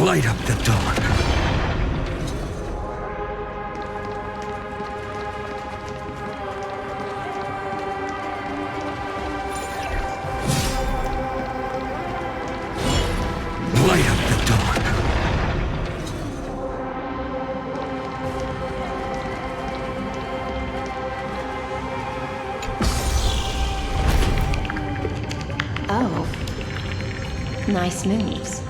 Light up the dark. Light up the dark. Oh. Nice moves.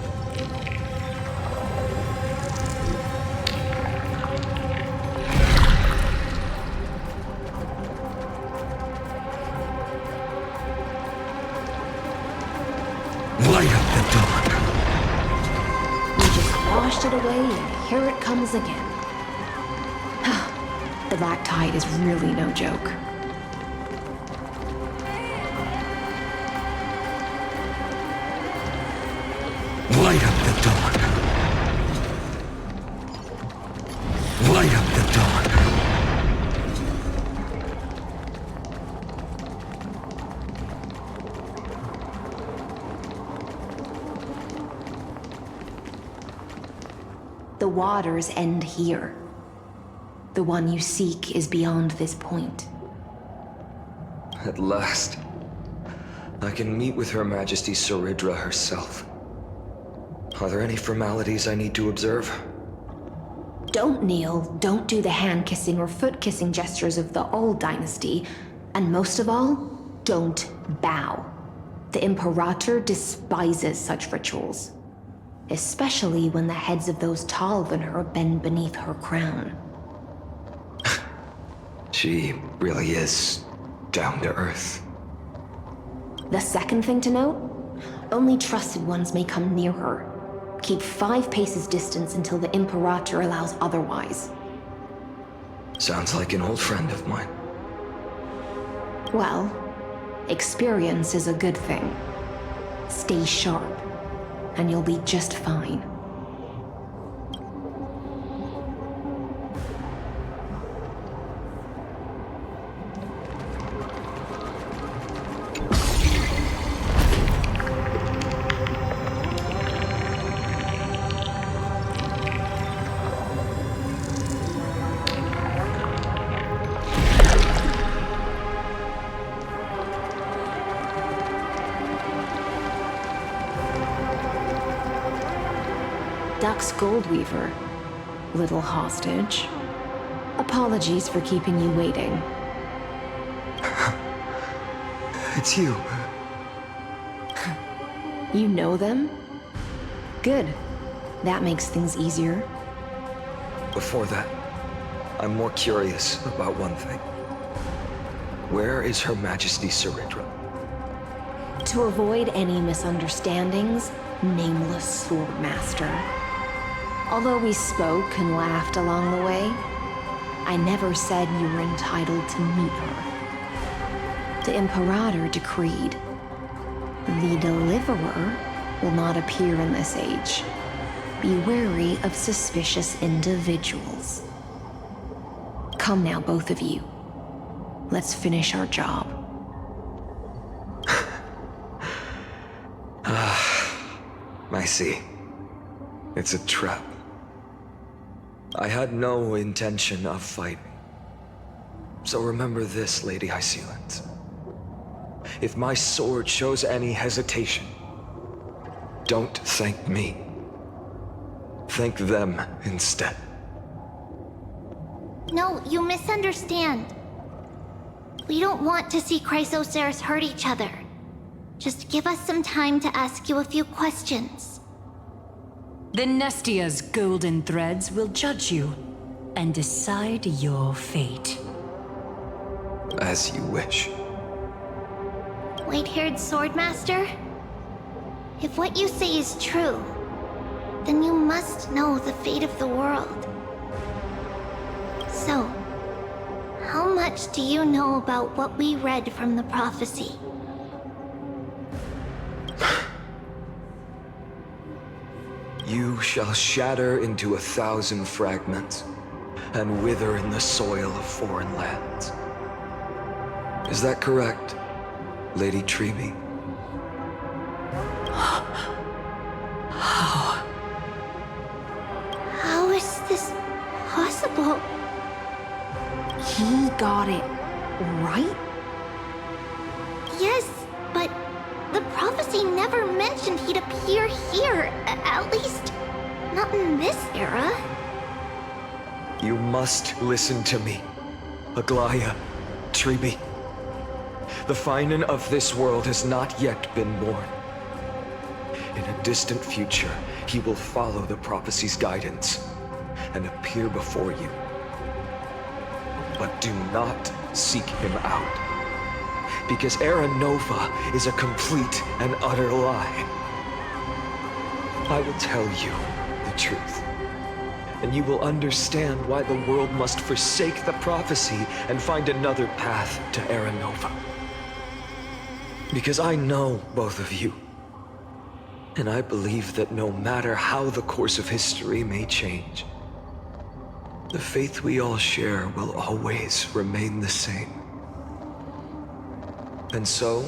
Light up the dark. We just washed it away, and here it comes again. The black tide is really no joke. Light up the dark. Light up the dark. The waters end here. The one you seek is beyond this point. At last, I can meet with Her Majesty Saridra herself. Are there any formalities I need to observe? Don't kneel, don't do the hand-kissing or foot-kissing gestures of the old dynasty, and most of all, don't bow. The Imperator despises such rituals, especially when the heads of those taller than her bend beneath her crown. She really is down to earth. The second thing to note, only trusted ones may come near her. Keep 5 paces distance until the Imperator allows otherwise. Sounds like an old friend of mine. Well, experience is a good thing. Stay sharp, and you'll be just fine. Duck's Goldweaver, little hostage. Apologies for keeping you waiting. It's you. You know them? Good. That makes things easier. Before that, I'm more curious about one thing. Where is Her Majesty Saridra? To avoid any misunderstandings, nameless Swordmaster. Although we spoke and laughed along the way, I never said you were entitled to meet her. The Imperator decreed, the Deliverer will not appear in this age. Be wary of suspicious individuals. Come now, both of you. Let's finish our job. I see. It's a trap. I had no intention of fighting. So remember this, Lady Hysealant. If my sword shows any hesitation, don't thank me. Thank them instead. No, you misunderstand. We don't want to see Chrysoceres hurt each other. Just give us some time to ask you a few questions. The Nestia's golden threads will judge you and decide your fate. As you wish. White-haired Swordmaster? If what you say is true, then you must know the fate of the world. So, how much do you know about what we read from the prophecy? You shall shatter into 1,000 fragments and wither in the soil of foreign lands. Is that correct, Lady Treeby? Well, He got it right? yes, but the prophecy never mentioned he'd appear here. At least, not in this era. You must listen to me, Aglaya, Tribi. The Finan of this world has not yet been born. In a distant future, he will follow the prophecy's guidance and appear before you. But do not seek him out, because Era Nova is a complete and utter lie. I will tell you the truth, and you will understand why the world must forsake the prophecy and find another path to Era Nova. Because I know both of you, and I believe that no matter how the course of history may change, the faith we all share will always remain the same. And so,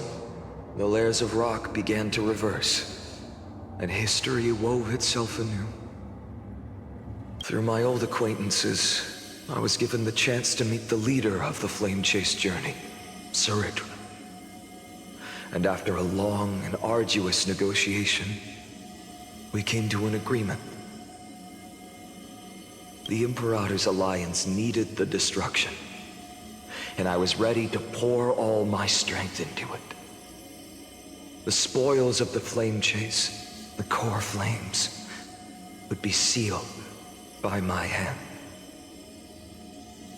the layers of rock began to reverse, and history wove itself anew. Through my old acquaintances, I was given the chance to meet the leader of the Flame Chase journey, Saridra. And after a long and arduous negotiation, we came to an agreement. The Imperator's alliance needed the destruction, and I was ready to pour all my strength into it. The spoils of the Flame Chase, the core flames, would be sealed by my hand.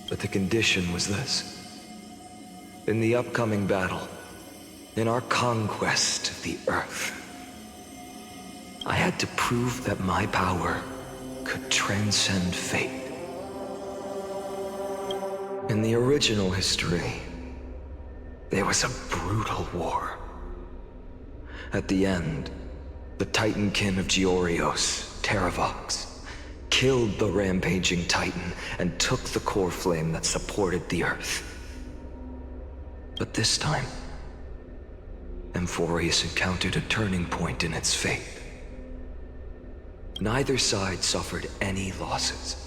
But the condition was this. In the upcoming battle, in our conquest of the Earth, I had to prove that my power could transcend fate. In the original history, there was a brutal war. At the end, the Titankin of Georios, Terravox, killed the rampaging Titan and took the core flame that supported the Earth. But this time, Amphorius encountered a turning point in its fate. Neither side suffered any losses.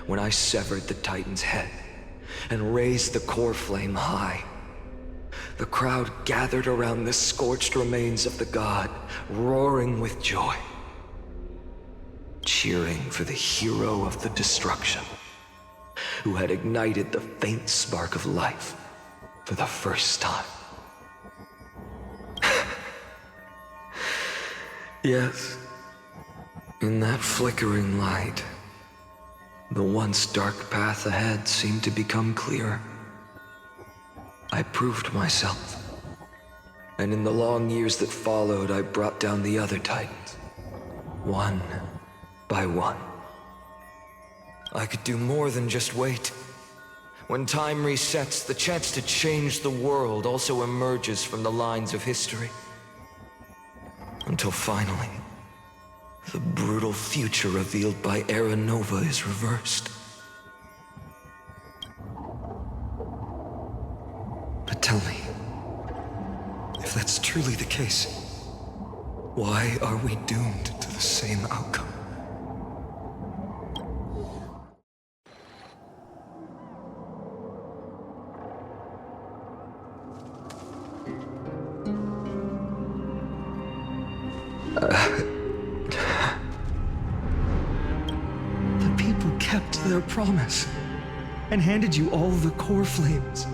When I severed the Titan's head and raised the core flame high, the crowd gathered around the scorched remains of the god, roaring with joy, cheering for the hero of the destruction, who had ignited the faint spark of life for the first time. Yes, in that flickering light, the once dark path ahead seemed to become clearer. I proved myself, and in the long years that followed, I brought down the other Titans, one by one. I could do more than just wait. When time resets, the chance to change the world also emerges from the lines of history. Until finally, the brutal future revealed by Era Nova is reversed. But tell me, if that's truly the case, why are we doomed to the same outcome? The people kept their promise and handed you all the core flames.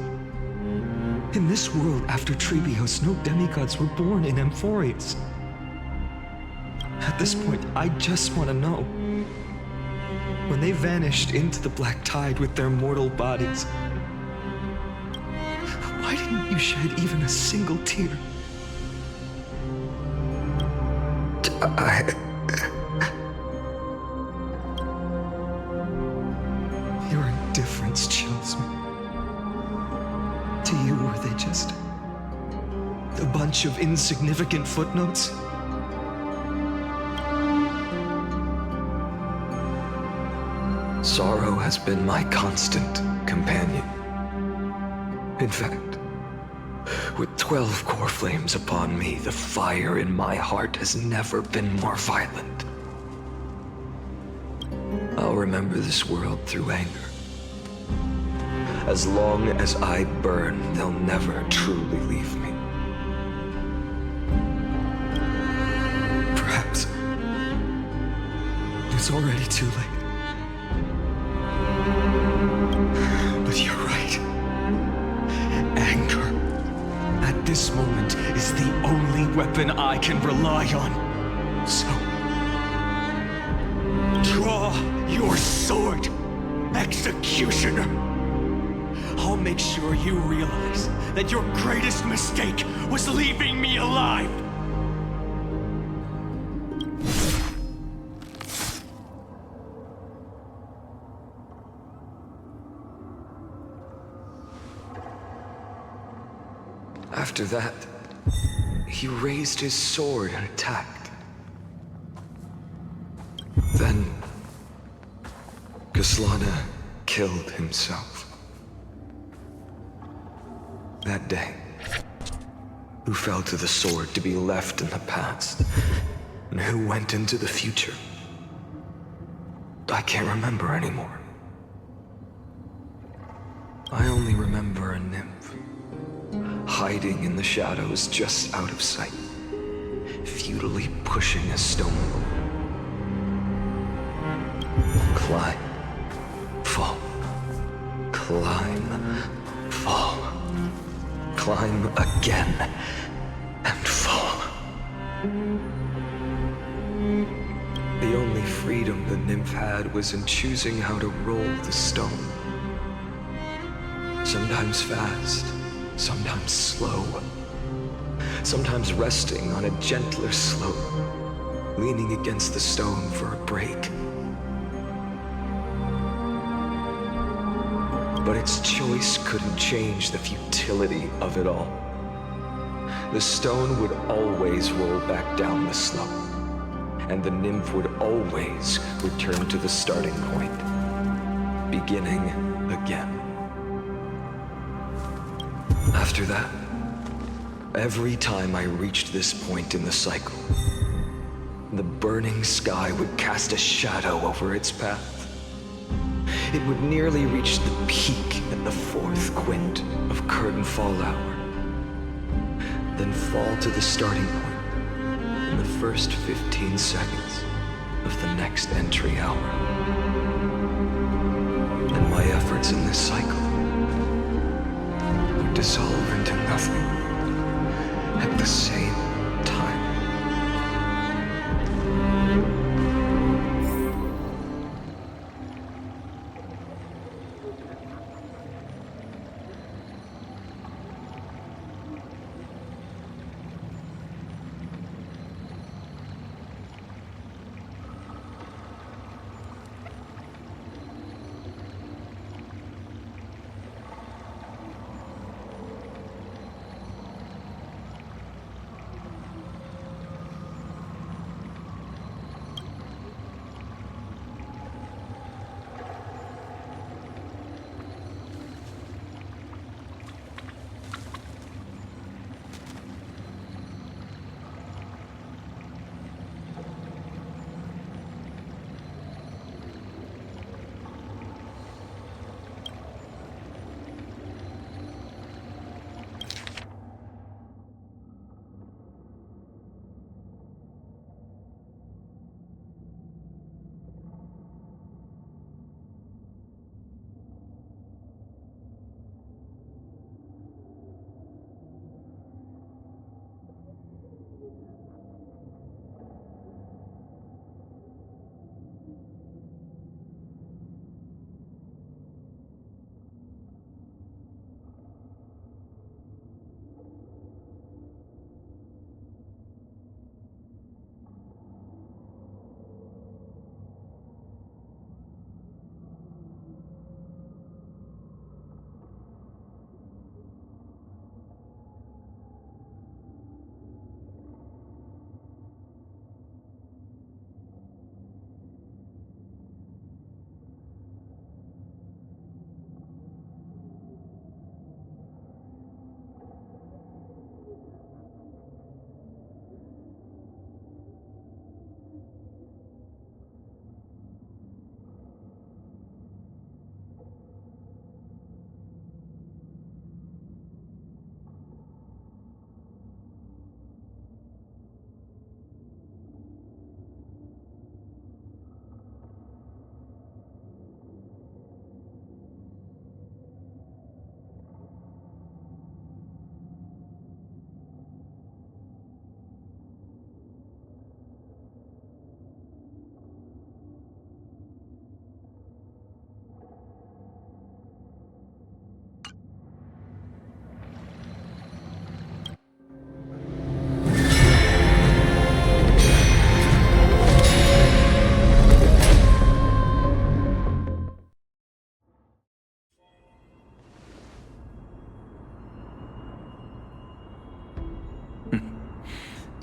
In this world after Trebios, no demigods were born in Amphorius. At this point, I just want to know. When they vanished into the black tide with their mortal bodies, why didn't you shed even a single tear? Your indifference chills me. To you, were they just a bunch of insignificant footnotes? Sorrow has been my constant companion. In fact, with 12 core flames upon me, the fire in my heart has never been more violent. I'll remember this world through anger. As long as I burn, they'll never truly leave me. Perhaps it's already too late. But you're right. Anger, at this moment, is the only weapon I can rely on. So, draw your sword, Executioner. I'll make sure you realize that your greatest mistake was leaving me alive. After that, he raised his sword and attacked. Then, Kaslana killed himself. That day, who fell to the sword to be left in the past, and who went into the future, I can't remember anymore. I only remember a nymph, hiding in the shadows just out of sight, futilely pushing a stone bowl. Climb, fall, climb, fall. Climb again, and fall. The only freedom the nymph had was in choosing how to roll the stone. Sometimes fast, sometimes slow. Sometimes resting on a gentler slope, leaning against the stone for a break. But its choice couldn't change the futility of it all. The stone would always roll back down the slope, and the nymph would always return to the starting point, beginning again. After that, every time I reached this point in the cycle, the burning sky would cast a shadow over its path. It would nearly reach the peak at the fourth quint of curtain fall hour, then fall to the starting point in the first 15 seconds of the next entry hour. And my efforts in this cycle would dissolve into nothing at the same time.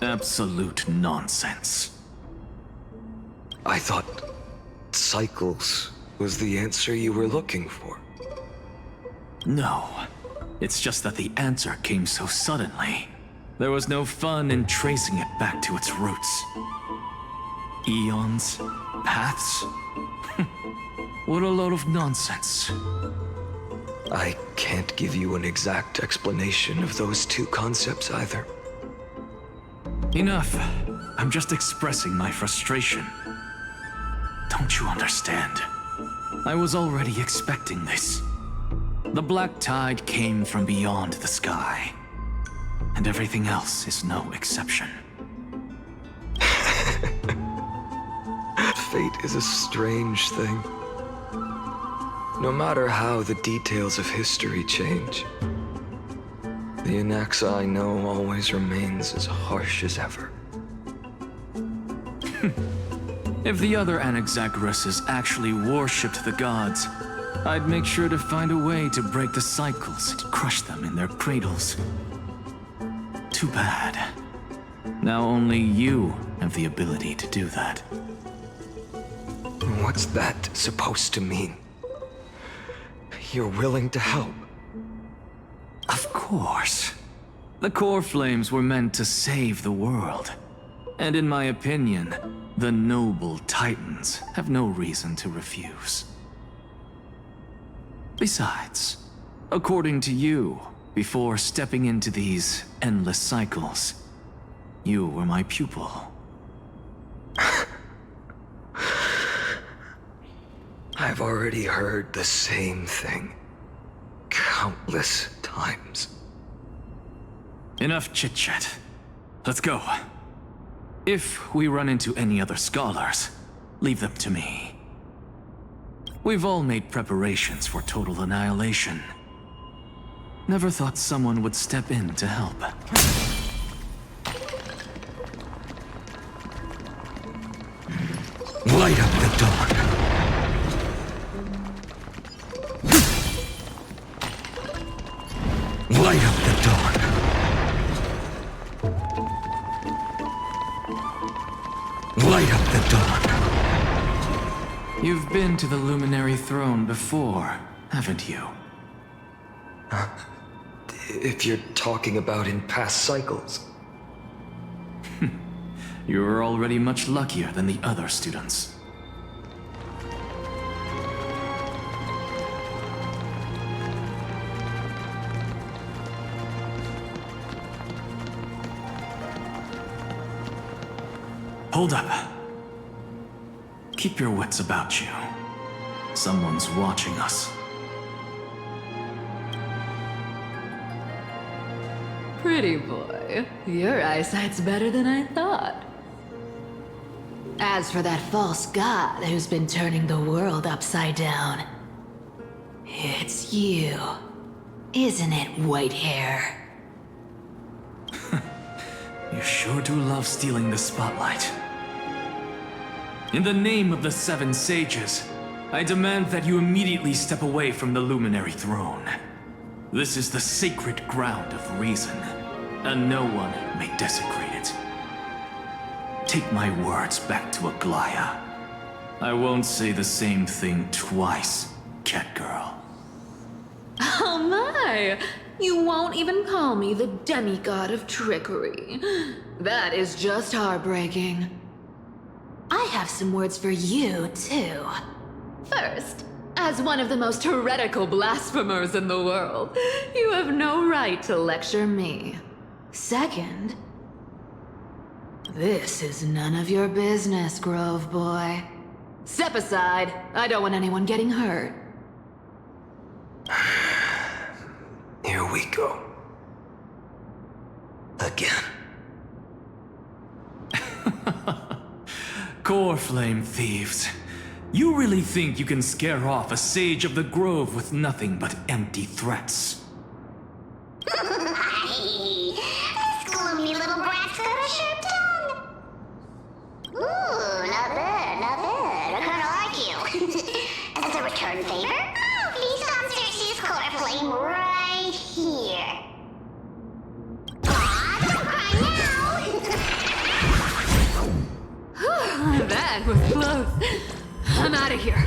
Absolute nonsense. I thought cycles was the answer you were looking for. No. It's just that the answer came so suddenly. There was no fun in tracing it back to its roots. Eons? Paths? What a load of nonsense. I can't give you an exact explanation of those two concepts either. Enough. I'm just expressing my frustration. Don't you understand? I was already expecting this. The black tide came from beyond the sky. And everything else is no exception. Fate is a strange thing. No matter how the details of history change, the Anaxa I know always remains as harsh as ever. If the other Anaxagoras actually worshipped the gods, I'd make sure to find a way to break the cycles and crush them in their cradles. Too bad. Now only you have the ability to do that. What's that supposed to mean? You're willing to help? Of course. The core flames were meant to save the world. And in my opinion, the noble Titans have no reason to refuse. Besides, according to you, before stepping into these endless cycles, you were my pupil. I've already heard the same thing countless times. Enough chit-chat. Let's go. If we run into any other scholars, leave them to me. We've all made preparations for total annihilation. Never thought someone would step in to help. Light up the dawn. Light up the dawn. Light up the dawn. You've been to the Luminary Throne before, haven't you? If you're talking about in past cycles. You're already much luckier than the other students. Hold up. Keep your wits about you. Someone's watching us. Pretty boy, your eyesight's better than I thought. As for that false god who's been turning the world upside down, it's you, isn't it, white hair? You sure do love stealing the spotlight. In the name of the Seven Sages, I demand that you immediately step away from the Luminary Throne. This is the sacred ground of reason, and no one may desecrate it. Take my words back to Aglaya. I won't say the same thing twice, cat girl. Oh my! You won't even call me the demigod of trickery. That is just heartbreaking. I have some words for you, too. First, as one of the most heretical blasphemers in the world, you have no right to lecture me. Second, this is none of your business, Grove Boy. Step aside. I don't want anyone getting hurt. Here we go. Again. Core flame thieves. You really think you can scare off a sage of the grove with nothing but empty threats? This gloomy little brat's got a sharp tongue. Ooh, not bad, not bad. I kinda like you. As a return favor, please answer Cersei's core flame right here. Aw, don't cry now! close. I'm out of here.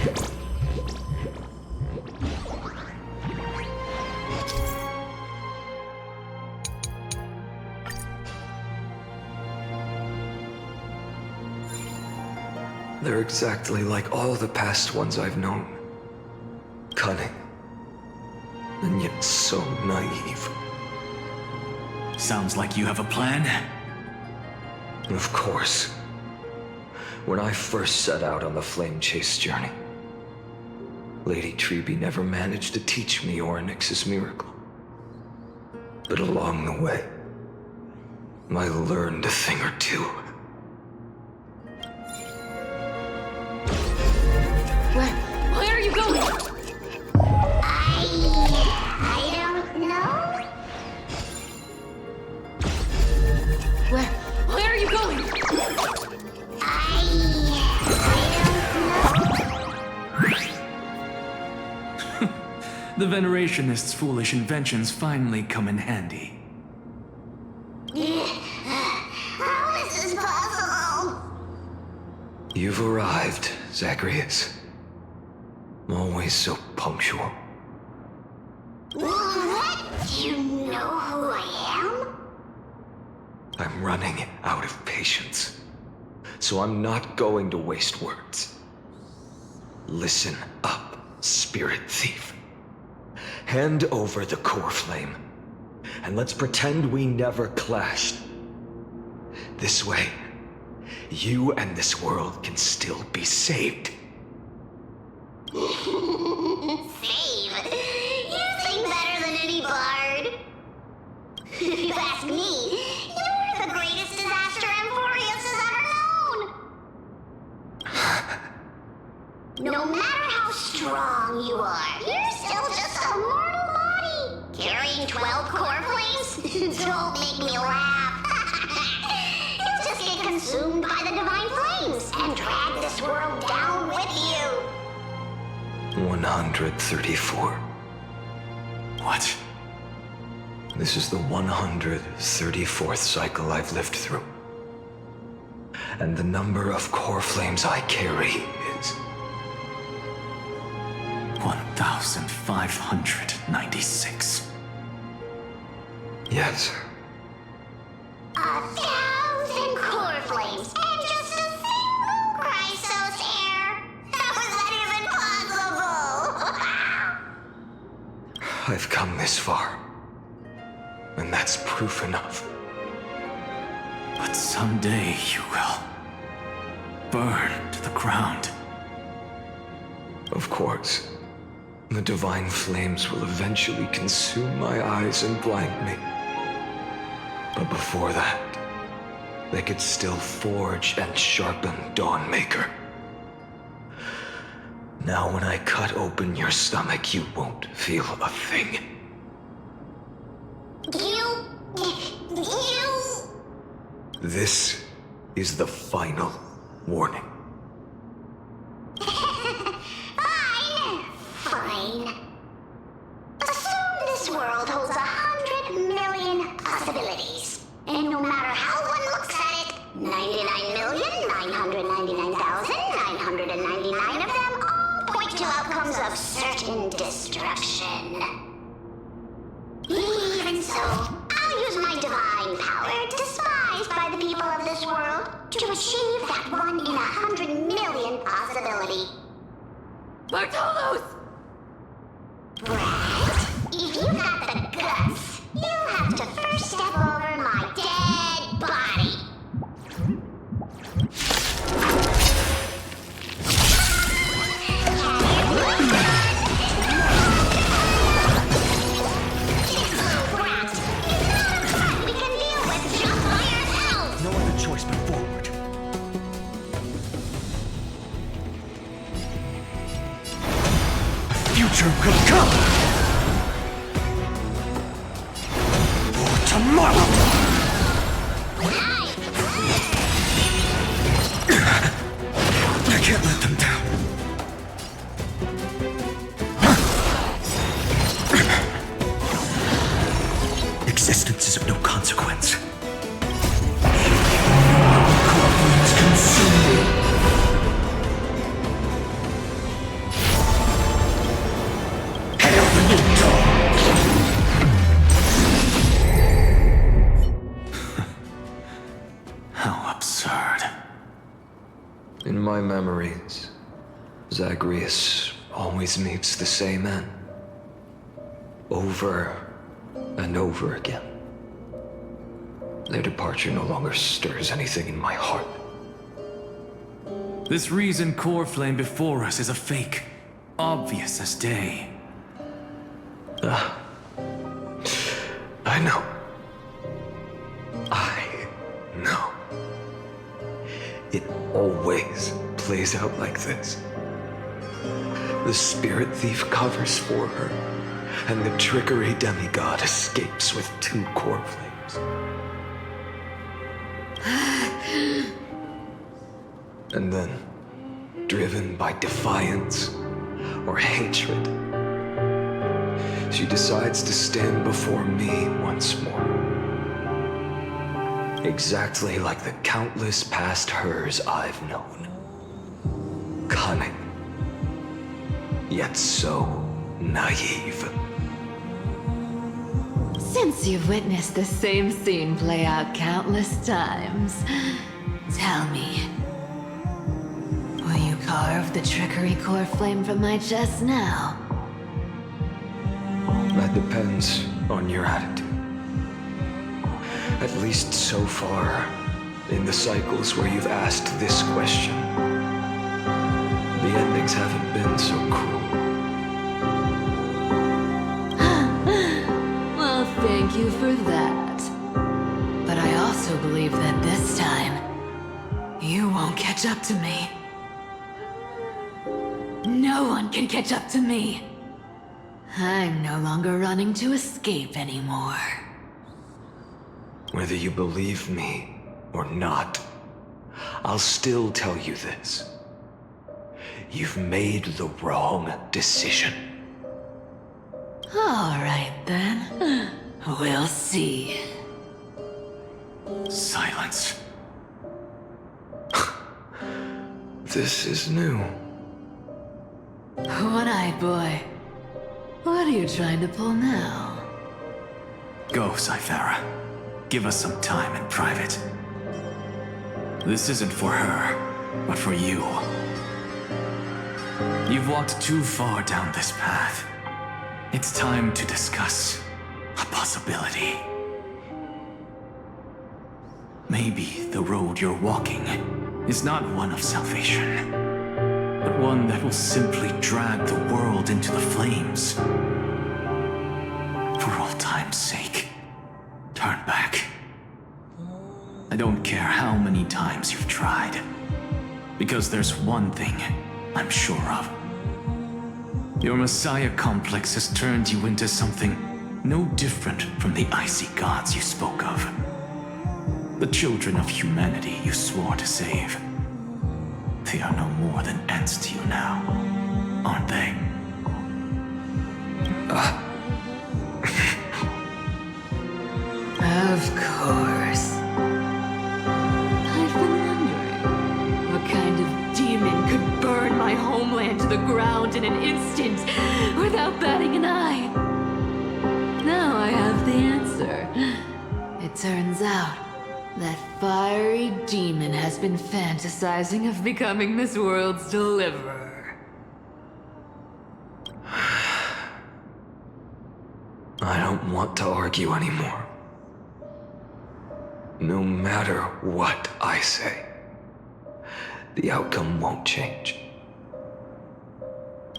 They're exactly like all the past ones I've known. Cunning. And yet so naive. Sounds like you have a plan. Of course. When I first set out on the Flame Chase journey, Lady Treby never managed to teach me Orynyx's miracle. But along the way, I learned a thing or two. Where are you going? I don't know. Where are you going? I don't know. The Venerationists' foolish inventions finally come in handy. How is this possible? You've arrived, Zagreus. Always so punctual. What? You know who I am? I'm running out of patience. So I'm not going to waste words. Listen up, Spirit Thief. Hand over the core flame, and let's pretend we never clashed. This way, you and this world can still be saved. Save. You sing better than any bard. If you ask me, you're the greatest disaster Emporius has ever known. No matter how strong you are, you're still just a mortal body. Carrying 12 core flames? Don't make me laugh. You'll just get consumed by the divine flames and drag this world down with you. 134. What? This is the 134th cycle I've lived through. And the number of core flames I carry is 1,596. Yes. 1,000 core flames and just a single Chrysos heir. How is that even possible? I've come this far. And that's proof enough. But someday you will burn to the ground. Of course. The divine flames will eventually consume my eyes and blind me. But before that, they could still forge and sharpen Dawnmaker. Now when I cut open your stomach, you won't feel a thing. You... This is the final warning. Fine. Assume this world holds 100 million possibilities. And no matter how one looks at it, 99,999,999 of them all point to outcomes of certain destruction. Even so, I'll use my divine power, despised by the people of this world, to achieve that 1 in 100 million possibility. Bartolos! Brad, if you got the guts, you'll have to first step over my dead body. We can deal with just by ourselves. No other choice but forward. A future could come! For tomorrow! I can't let them down. Existence is of no consequence. Corpulence consume me. Zagreus always meets the same end. Over and over again. Their departure no longer stirs anything in my heart. This reason core flame before us is a fake, obvious as day. I know. I know. It always plays out like this. The spirit thief covers for her, and the trickery demigod escapes with 2 core flames. And then, driven by defiance or hatred, she decides to stand before me once more. Exactly like the countless past hers I've known. Cunning, yet so naive. Since you've witnessed the same scene play out countless times, tell me, will you carve the trickery core flame from my chest now? That depends on your attitude. At least so far, in the cycles where you've asked this question, the endings haven't been so cruel. Well, thank you for that. But I also believe that this time, you won't catch up to me. No one can catch up to me. I'm no longer running to escape anymore. Whether you believe me or not, I'll still tell you this. You've made the wrong decision. All right, then. We'll see. Silence. This is new. One-eyed boy. What are you trying to pull now? Go, Cythera. Give us some time in private. This isn't for her, but for you. You've walked too far down this path. It's time to discuss a possibility. Maybe the road you're walking is not one of salvation, but one that will simply drag the world into the flames. For old time's sake, turn back. I don't care how many times you've tried, because there's one thing I'm sure of. Your Messiah complex has turned you into something no different from the icy gods you spoke of. The children of humanity you swore to save. They are no more than ants to you now, aren't they? Of course. I've been wondering, what kind of demon could burn my homeland to the ground in an instant without batting an eye? Now I have the answer. It turns out that fiery demon has been fantasizing of becoming this world's deliverer. I don't want to argue anymore. No matter what I say, the outcome won't change.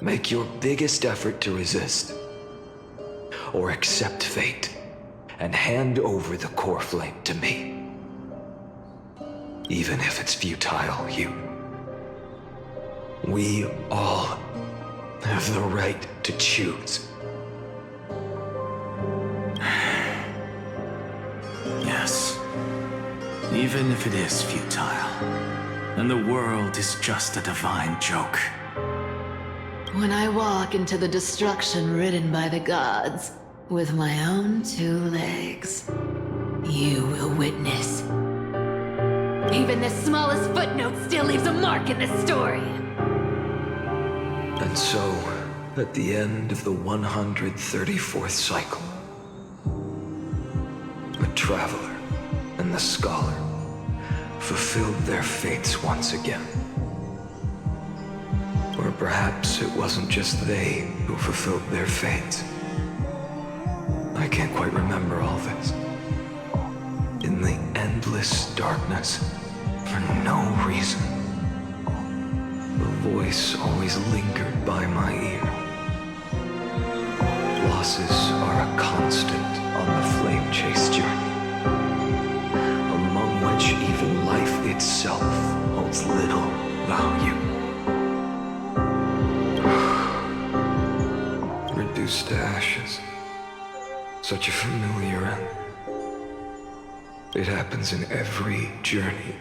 Make your biggest effort to resist, or accept fate, and hand over the core flame to me. Even if it's futile, we all have the right to choose. Yes. Even if it is futile, and the world is just a divine joke. When I walk into the destruction written by the gods, with my own 2 legs, you will witness. Even the smallest footnote still leaves a mark in this story. And so, at the end of the 134th cycle, the traveler and the scholar fulfilled their fates once again. Or perhaps it wasn't just they who fulfilled their fates. I can't quite remember all this. In the endless darkness, for no reason, her voice always lingered by my ear. Losses are a constant on the flame chase journey, among which even life itself holds little value. Reduced to ashes. Such a familiar end. It happens in every journey.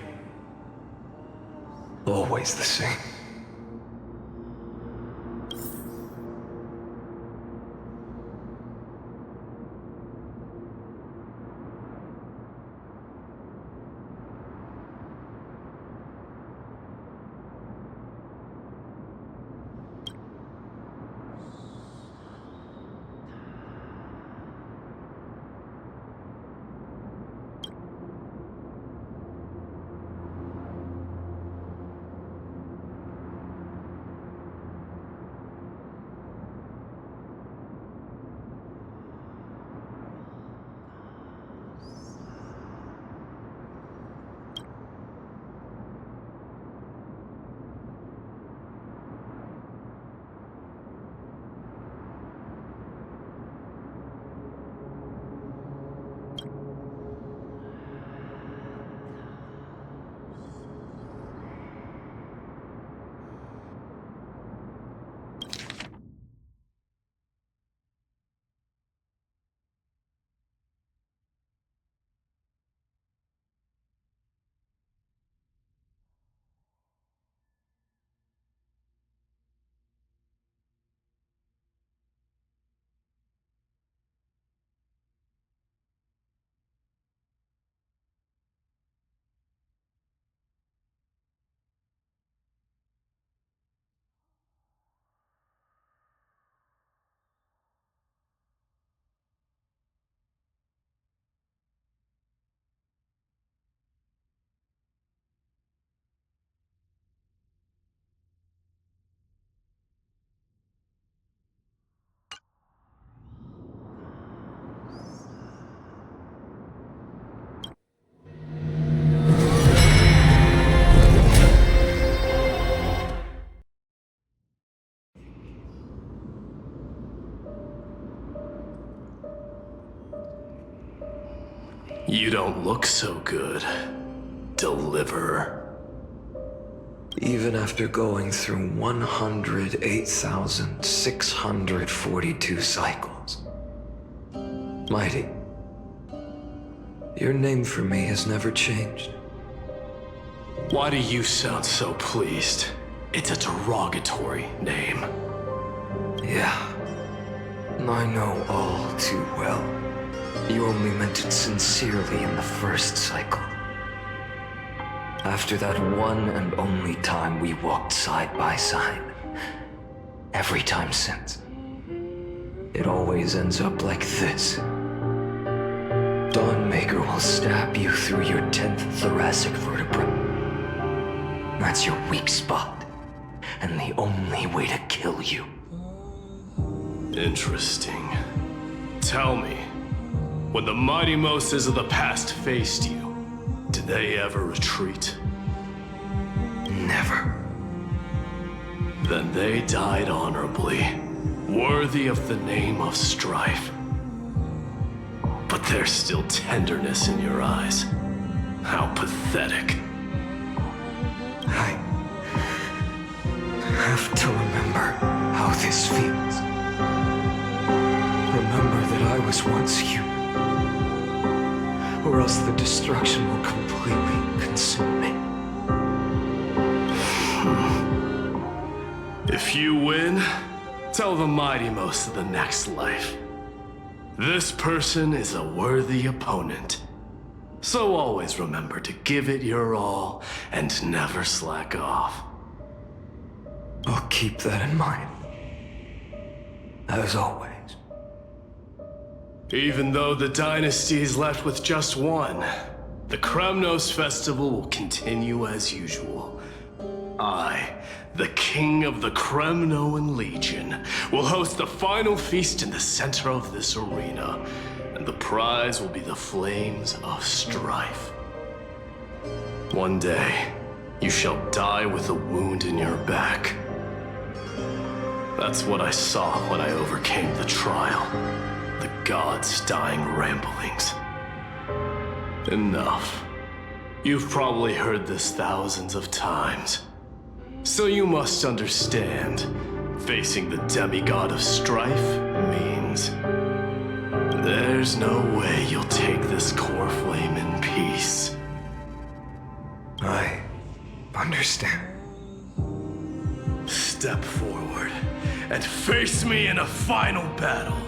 Always the same. You don't look so good, Deliverer. Even after going through 108,642 cycles. Mighty, your name for me has never changed. Why do you sound so pleased? It's a derogatory name. Yeah, I know all too well. You only meant it sincerely in the first cycle. After that one and only time we walked side by side. Every time since. It always ends up like this. Dawnmaker will stab you through your 10th thoracic vertebra. That's your weak spot, and the only way to kill you. Interesting. Tell me, when the mighty Moses of the past faced you, did they ever retreat? Never. Then they died honorably, worthy of the name of strife. But there's still tenderness in your eyes. How pathetic. I have to remember how this feels. Remember that I was once human. Or else the destruction will completely consume me. If you win, tell the mighty most of the next life. This person is a worthy opponent. So always remember to give it your all and never slack off. I'll keep that in mind. As always. Even though the dynasty is left with just one, the Kremnos festival will continue as usual. I, the king of the Kremnoan Legion, will host the final feast in the center of this arena, and the prize will be the Flames of Strife. One day, you shall die with a wound in your back. That's what I saw when I overcame the trial. The gods' dying ramblings. Enough. You've probably heard this thousands of times. So you must understand, facing the demigod of strife means there's no way you'll take this core flame in peace. I understand. Step forward and face me in a final battle.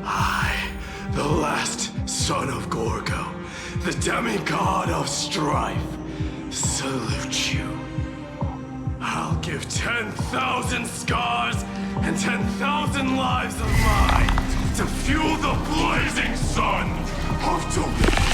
I, the last son of Gorgo, the demigod of strife, salute you. I'll give 10,000 scars and 10,000 lives of mine to fuel the blazing sun of Dominance.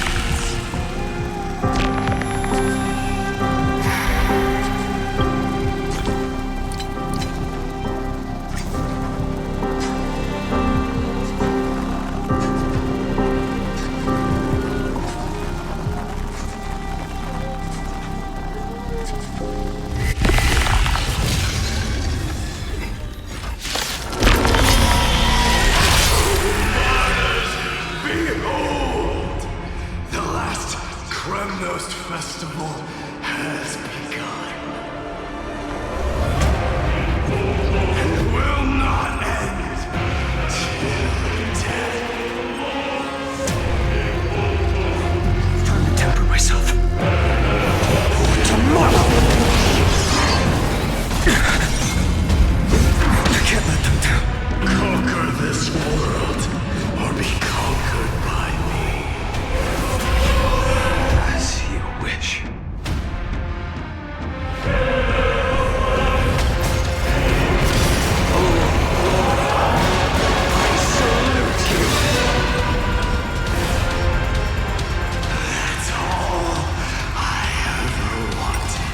Festival has begun. And will not end till death. Time to temper myself. Tomorrow! I can't let them down. Conquer this world, or be conquered by me. As you wish. That's all I ever wanted.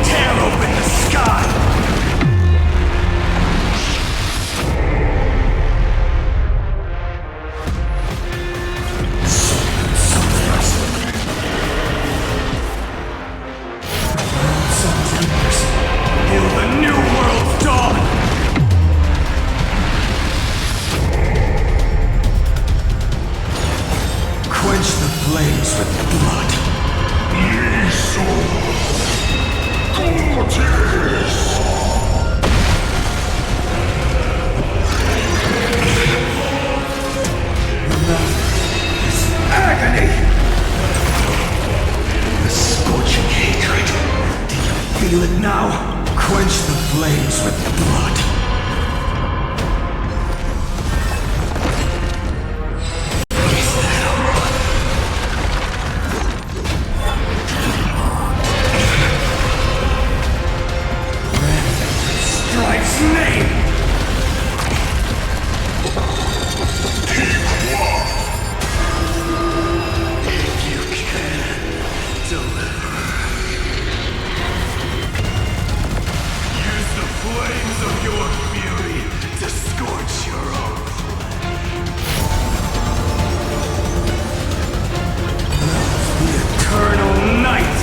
Tear open the sky! Hail the new world's dawn! Quench the flames with blood. Agony! The scorching hatred. Do you feel it now? Quench the flames with blood. Is that all? Red Strife's name! If you can, deliver. Use the flames of your fury to scorch your own The eternal night!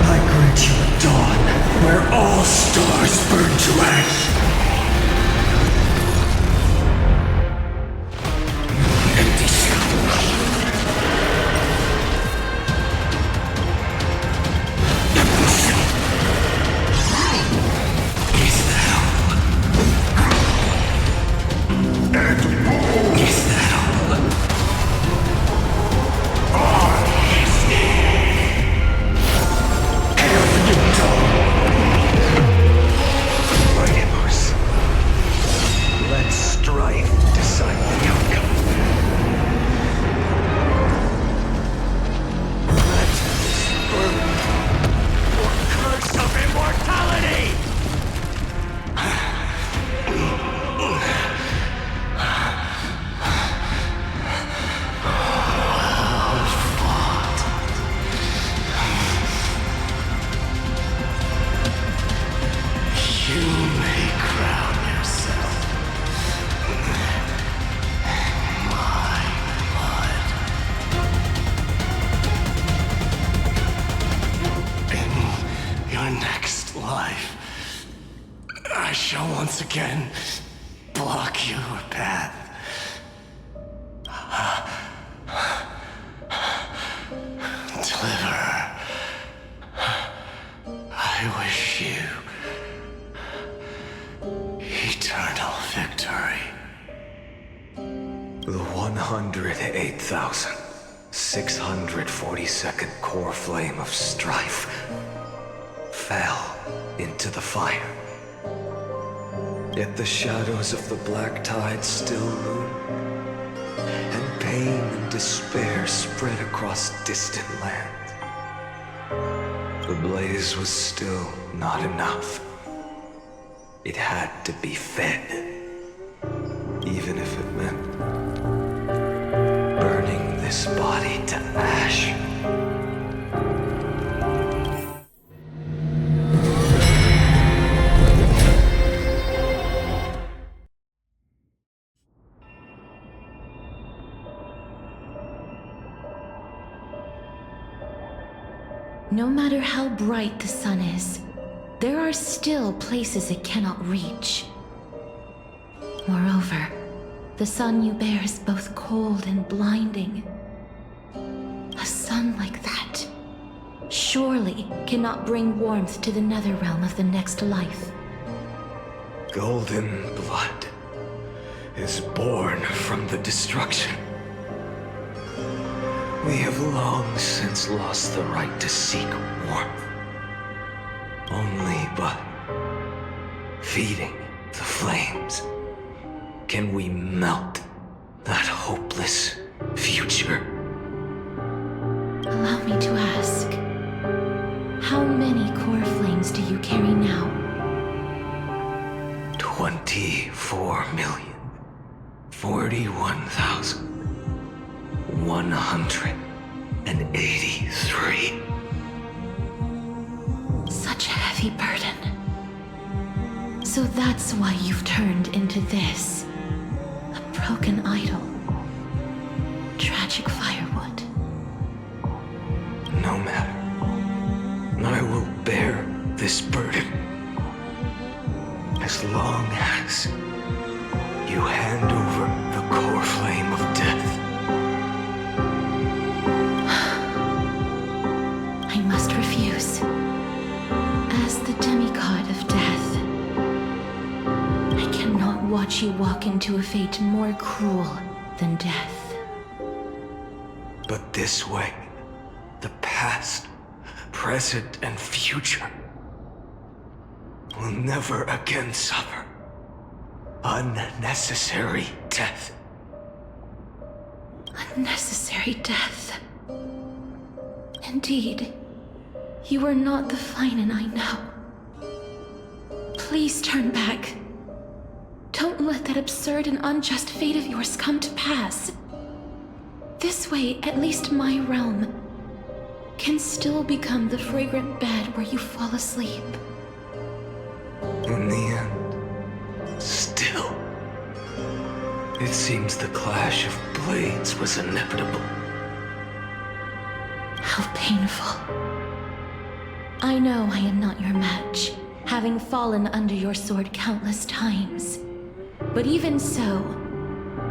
I grant you a dawn where all stars burn to ash. Empty shell. Empty shell. Is that all? Is that all? Hail the new dawn! My embers You may crown yourself my blood. In your next life, I shall once again block your path. Deliver. I wish you eternal victory. The 108,642nd core flame of strife fell into the fire. Yet the shadows of the black tide still loom, and pain and despair spread across distant lands. The blaze was still not enough. It had to be fed, even if it meant burning this body to ash. No matter how bright the sun is, there are still places it cannot reach. Moreover, the sun you bear is both cold and blinding. A sun like that surely cannot bring warmth to the nether realm of the next life. Golden blood is born from the destruction. We have long since lost the right to seek warmth. Only by feeding the flames can we melt that hopeless future. Allow me to ask, how many core flames do you carry now? 24,041,183. Such a heavy burden. So that's why you've turned into this. A broken idol. Tragic firewood. No matter. I will bear this burden as long as you hand over the core flame of death. I must refuse. As the demigod of death, I cannot watch you walk into a fate more cruel than death. But this way, the past, present, and future will never again suffer unnecessary death. Unnecessary death. Indeed, you are not the Finen I know. Please turn back. Don't let that absurd and unjust fate of yours come to pass. This way, at least my realm can still become the fragrant bed where you fall asleep. In the end, still, it seems the clash of blades was inevitable. How painful. I know I am not your match, having fallen under your sword countless times. But even so,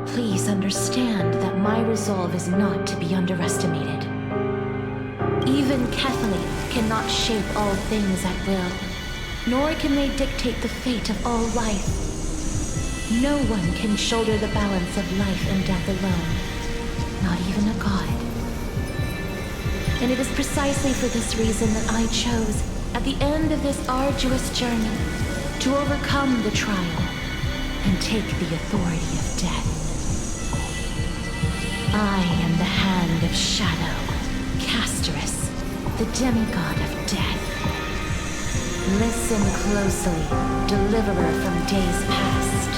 please understand that my resolve is not to be underestimated. Even Kethley cannot shape all things at will, nor can they dictate the fate of all life. No one can shoulder the balance of life and death alone, not even a god. And it is precisely for this reason that I chose, at the end of this arduous journey, to overcome the trial and take the authority of death. I am the Hand of Shadow, Casterus, the demigod of death. Listen closely, deliverer from days past.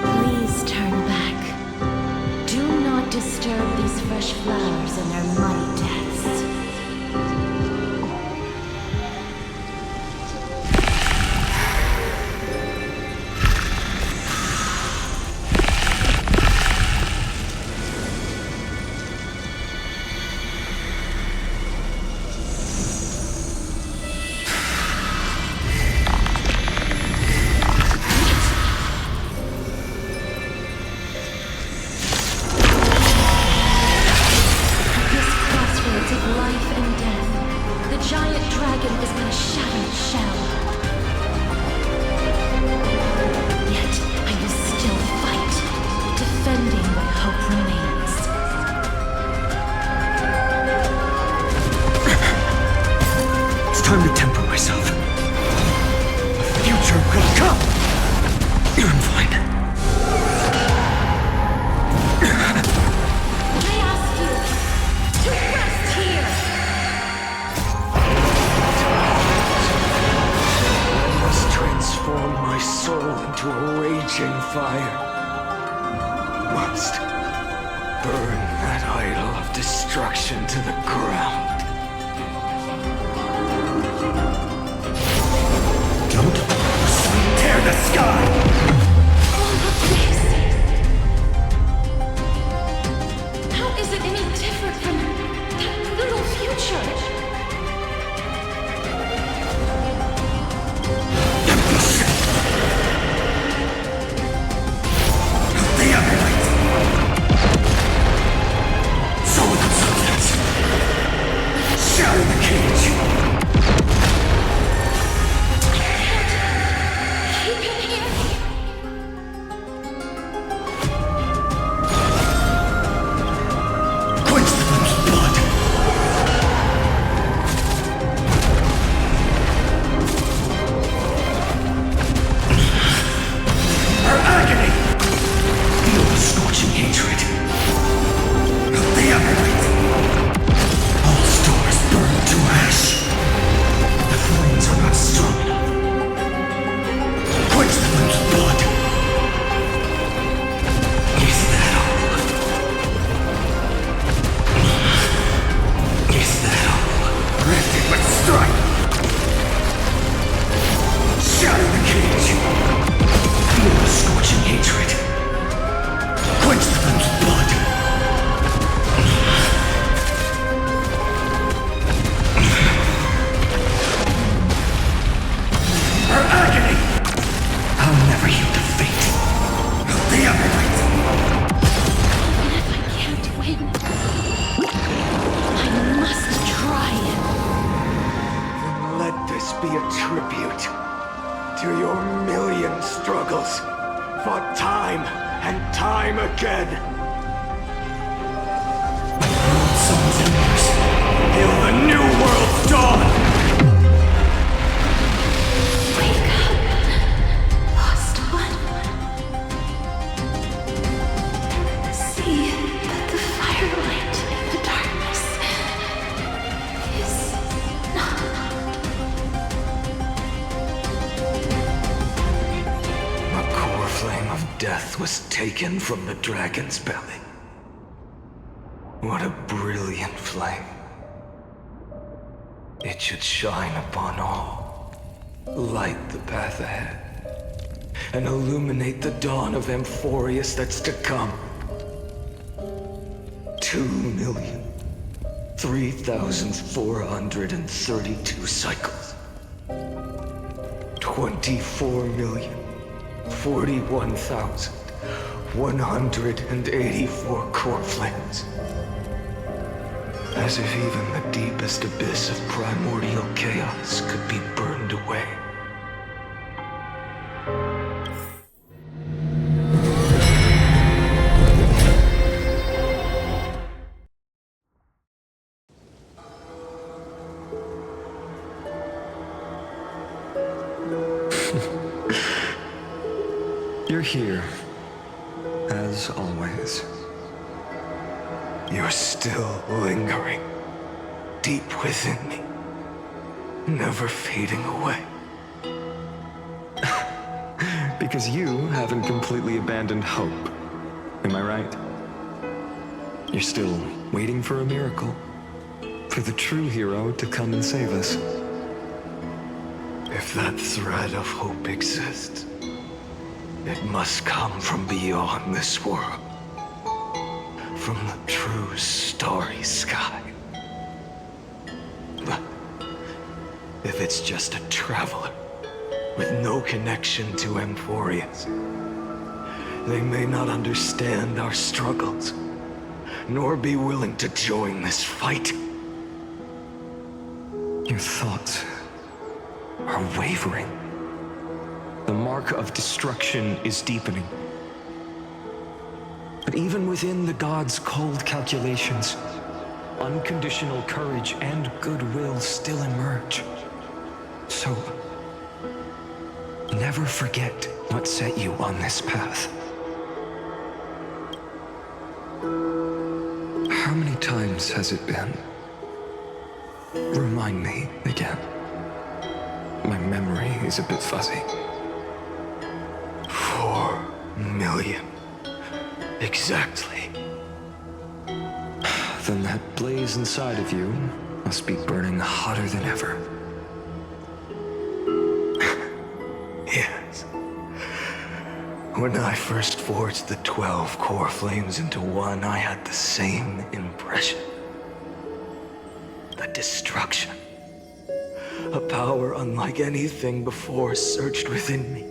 Please turn back. Do not disturb these fresh flowers in their muddy deaths. dragon is but a shattered shell. Yet I will still fight, defending what hope remains. It's time to temper myself. The future will come! I'm fine. I ask you to rest here! I must transform my soul into a raging fire. Must burn that idol of destruction to the ground. Don't tear the sky! All of this! How is it any different from that little future? The Everlight! Soul of substance! Shatter the cage! Keep him here! Quench the flame's blood! Her agony! Feel the scorching hatred. The Everlight! All stars burn to ash. The flames are not strong enough. Quench the flame's blood! Is that all? Is that all? Granted, but strike! Shatter the cage! Feel the scorching hatred. Quench the flame's blood! Her agony! I'll never yield to fate. The Everlight! Even if I can't win, I must try. Then let this be a tribute to your million struggles, fought time and time again. Sons embers, hail the new world's dawn! Wake up, lost one. See that the firelight in the darkness is not. A core flame of death was taken from the dragon's belly. What a brilliant flame. It should shine upon all, light the path ahead, and illuminate the dawn of Amphorius that's to come. 2,003,432 cycles. 24,041,184 core flames. As if even the deepest abyss of primordial chaos could be burned away. You're here, as always. You're still lingering, deep within me, never fading away. Because you haven't completely abandoned hope. Am I right? You're still waiting for a miracle. For the true hero to come and save us. If that thread of hope exists, it must come from beyond this world. From the true starry sky. But if it's just a traveler with no connection to Amphorius, they may not understand our struggles, nor be willing to join this fight. Your thoughts are wavering. The mark of destruction is deepening. But even within the gods' cold calculations, unconditional courage and goodwill still emerge. So, never forget what set you on this path. How many times has it been? Remind me again. My memory is a bit fuzzy. 4 million. Exactly. Then that blaze inside of you must be burning hotter than ever. Yes. When I first forged the 12 core flames into one, I had the same impression. The destruction. A power unlike anything before surged within me.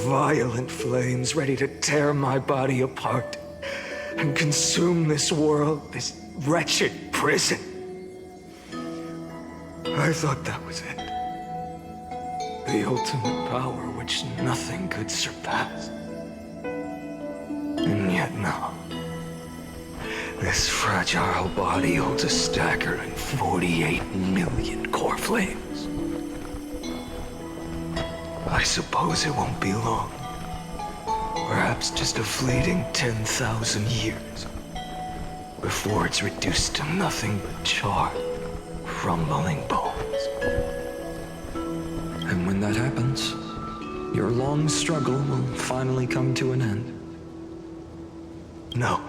Violent flames ready to tear my body apart and consume this world, this wretched prison. I thought that was it. The ultimate power which nothing could surpass. And yet no. This fragile body holds a staggering 48 million core flames. I suppose it won't be long. Perhaps just a fleeting 10,000 years. Before it's reduced to nothing but charred, crumbling bones. And when that happens, your long struggle will finally come to an end. No.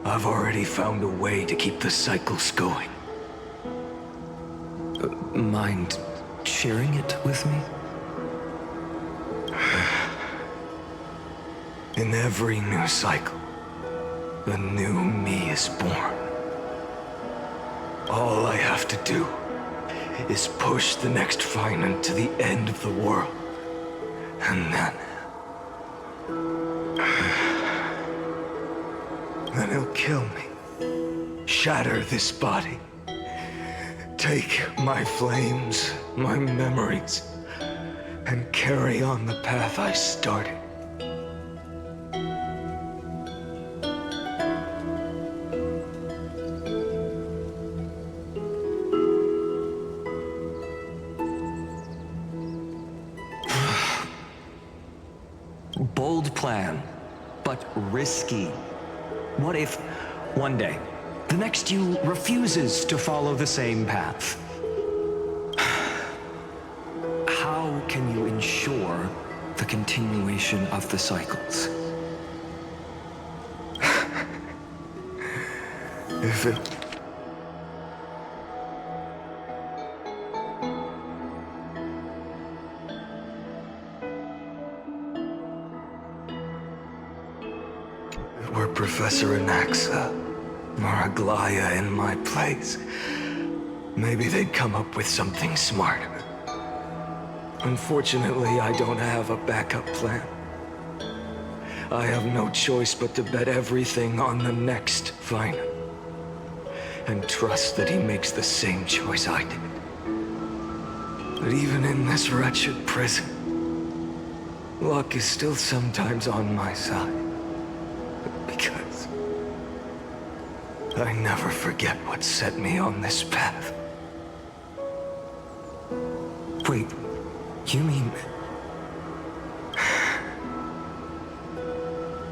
I've already found a way to keep the cycles going. Mind sharing it with me? In every new cycle, a new me is born. All I have to do is push the next Finan to the end of the world. And then he'll kill me. Shatter this body. Take my flames, my memories, and carry on the path I started. Bold plan, but risky. What if, one day, the next you refuses to follow the same path? How can you ensure the continuation of the cycles? If it... were Professor Anaxa or Aglaya in my place, maybe they'd come up with something smarter. Unfortunately, I don't have a backup plan. I have no choice but to bet everything on the next Finan. And trust that he makes the same choice I did. But even in this wretched prison, luck is still sometimes on my side. Because I never forget what set me on this path. Wait, you mean...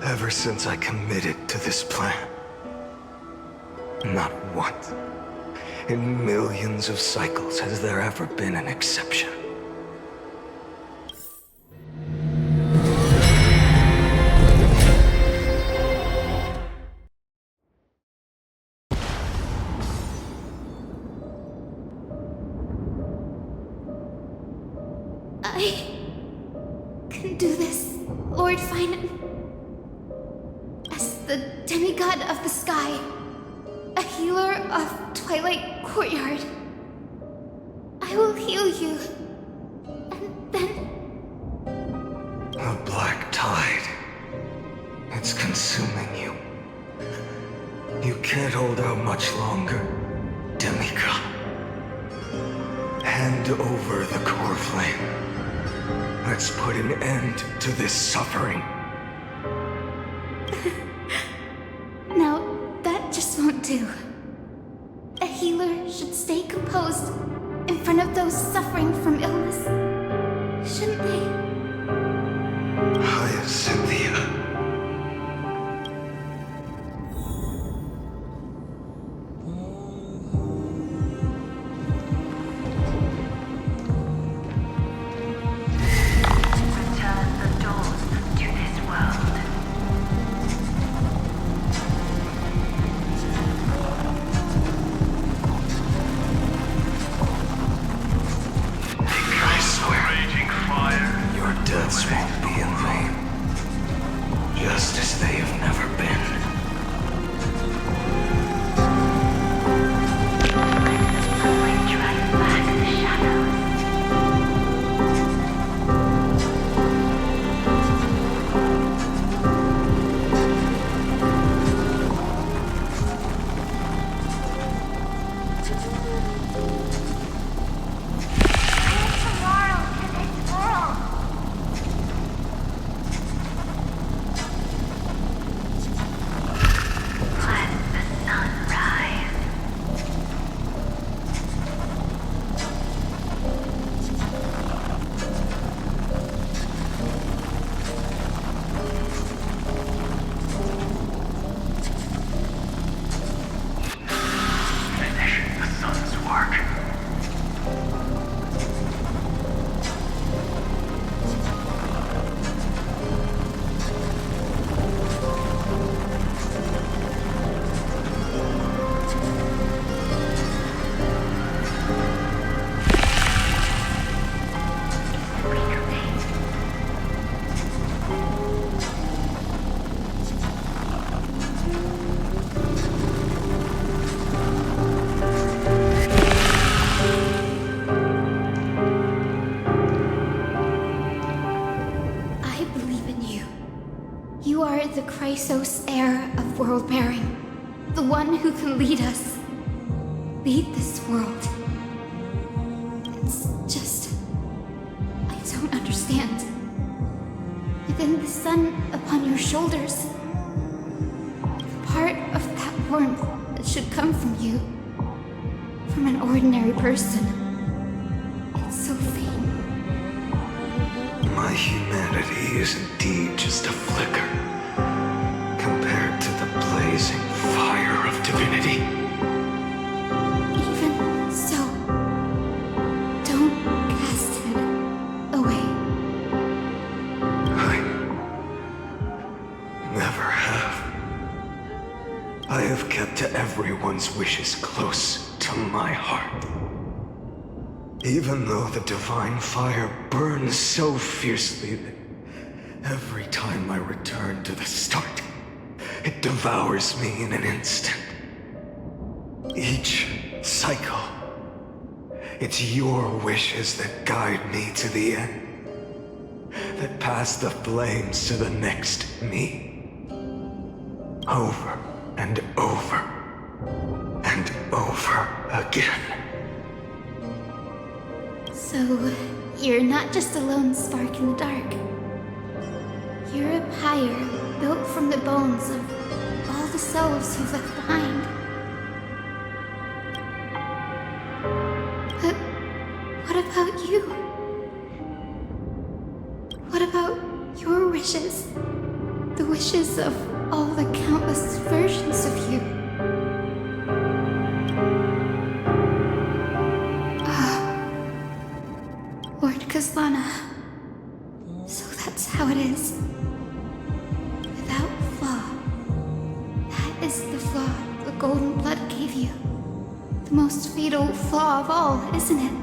Ever since I committed to this plan, not once, in millions of cycles, has there ever been an exception. I can do this, Lord Finan. As the demigod of the sky, a healer of Twilight Courtyard, I will heal you, and then... A black tide. It's consuming you. You can't hold out much longer, demigod. hand over the core flame. Let's put an end to this suffering. No, that just won't do. A healer should stay composed in front of those suffering from illness. Shouldn't they? Cynthia. Return the doors to this world. I swear, raging fire, your deaths won't be in vain. Just as they have never been. Sunlight drives back the shadows. Bring tomorrow to this world. Let the sun rise. Finish the sun's work. I believe in you. You are the Chrysos heir of world bearing. The one who can lead us. Lead this world. It's just... I don't understand. Within the sun upon your shoulders, the part of that warmth that should come from you, from an ordinary person, it's so faint. My humanity is indeed just a flicker compared to the blazing fire of divinity. Even so, don't cast it away. I never have. I have kept everyone's wishes close to my heart. Even though the divine fire burns so fiercely that every time I return to the start, it devours me in an instant. Each cycle, it's your wishes that guide me to the end, that pass the flames to the next me. Over and over and over again. So, you're not just a lone spark in the dark. You're a pyre built from the bones of all the selves you've left behind. But what about you? What about your wishes? The wishes of all the countless versions of you? Lord Kazlana. So that's how it is. Without flaw. That is the flaw the golden blood gave you. The most fatal flaw of all, isn't it?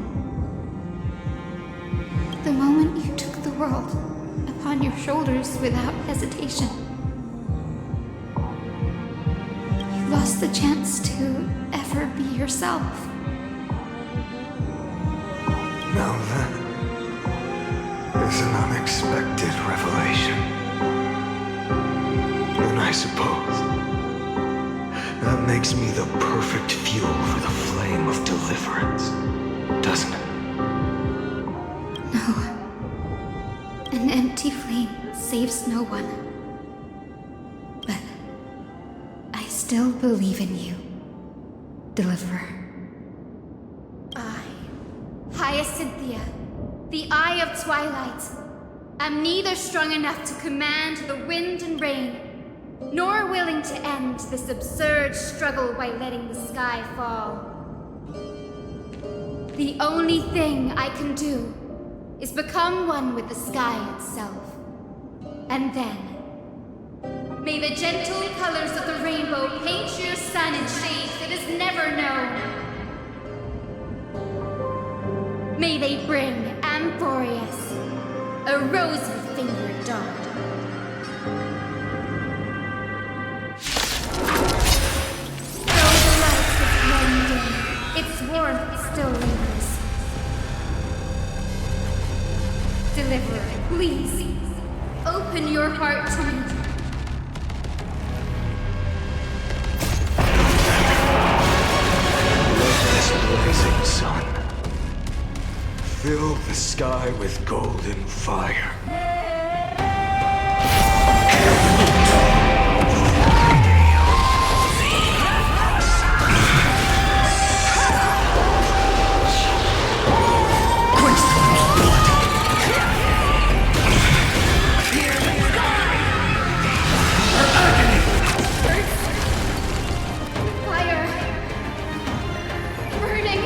The moment you took the world upon your shoulders without hesitation. You lost the chance to ever be yourself. Now that is an unexpected revelation. And I suppose that makes me the perfect fuel for the flame of deliverance, doesn't it? saves no one. But I still believe in you, Deliverer. I, Hyacinthia, the Eye of Twilight, am neither strong enough to command the wind and rain, nor willing to end this absurd struggle by letting the sky fall. The only thing I can do is become one with the sky itself. And then, may the gentle colors of the rainbow paint your sun in shades it has never known. May they bring Amphorius a rosy-fingered dawn. Though the light is blending, its warmth still lingers. Deliverer, please, open your heart to me. Let this blazing sun fill the sky with golden fire. Fire! Burning!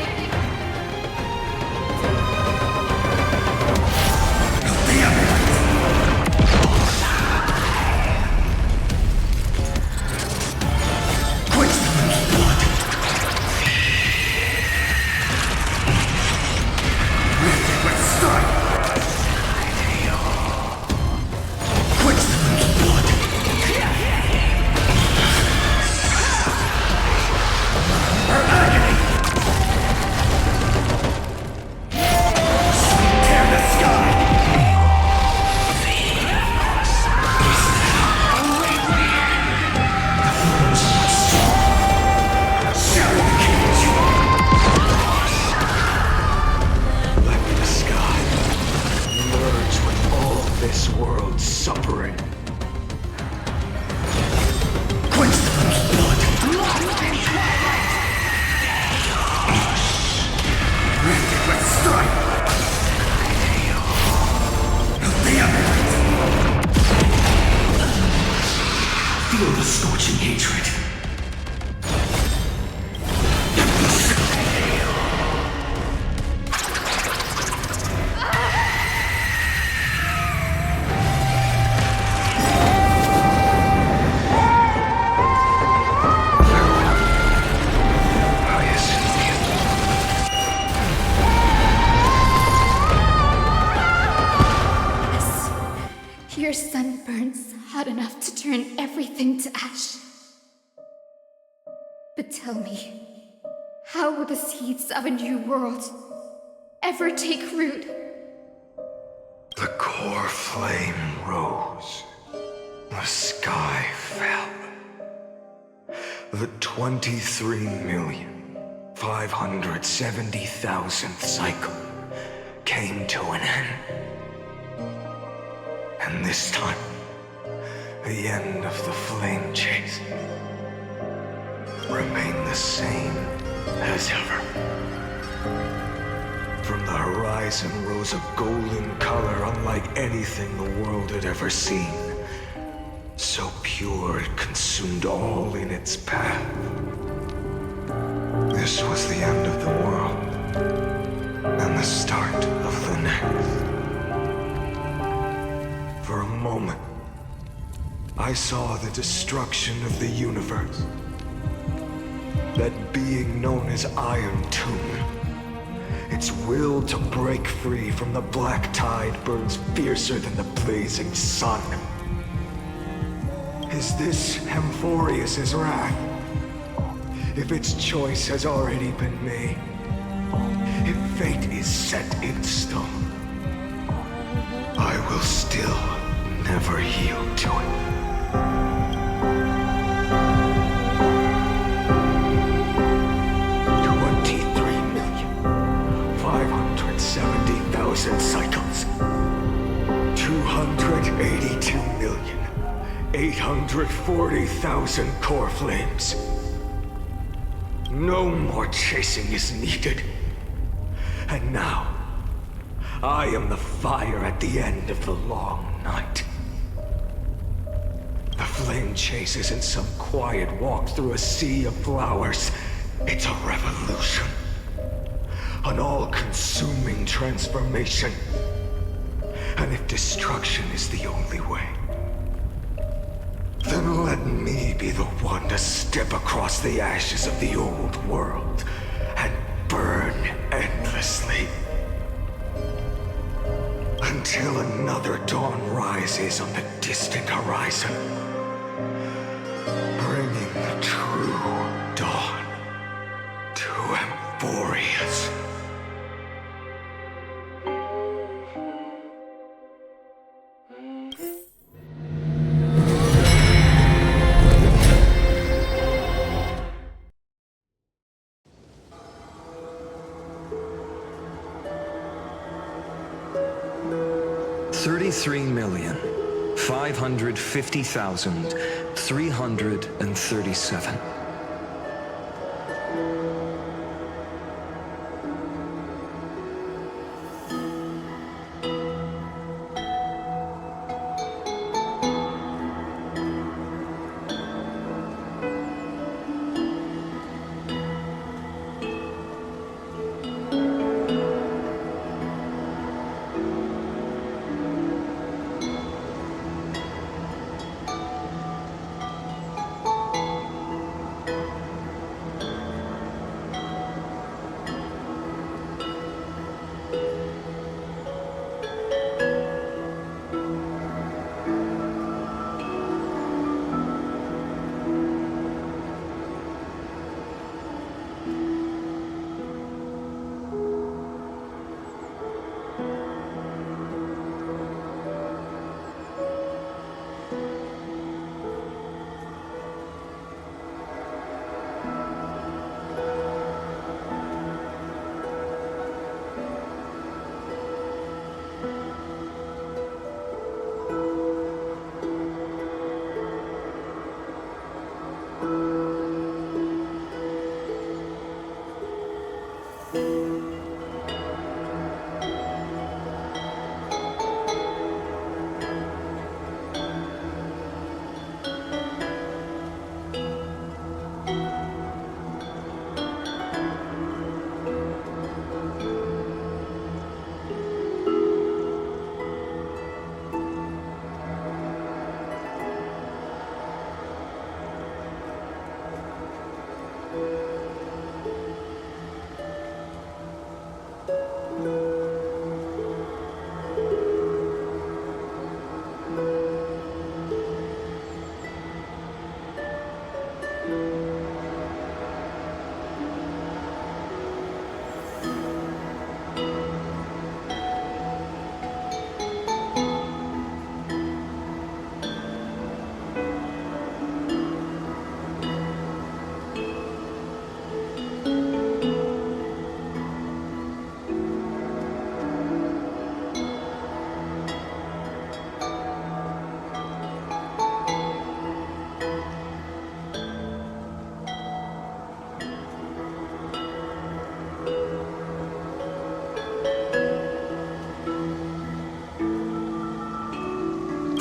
Your sun burns hot enough to turn everything to ash. But tell me, how will the seeds of a new world ever take root? The core flame rose. The sky fell. The 23,570,000th cycle came to an end. And this time, the end of the flame chase remained the same as ever. From the horizon rose a golden color unlike anything the world had ever seen. So pure it consumed all in its path. This was the end of the world, and the start of the next. For a moment, I saw the destruction of the universe. That being known as Iron Tomb. Its will to break free from the black tide burns fiercer than the blazing sun. Is this Amphorius' wrath? If its choice has already been made, if fate is set in stone, I will still never yield to it. 23,570,000 cycles. 200 182,840,000 core flames. No more chasing is needed. And now, I am the fire at the end of the long night. The flame chase isn't some quiet walk through a sea of flowers. It's a revolution. An all-consuming transformation. And if destruction is the only way, then let me be the one to step across the ashes of the old world and burn endlessly. Until another dawn rises on the distant horizon, bringing the true dawn to Emporius. $33,550,337.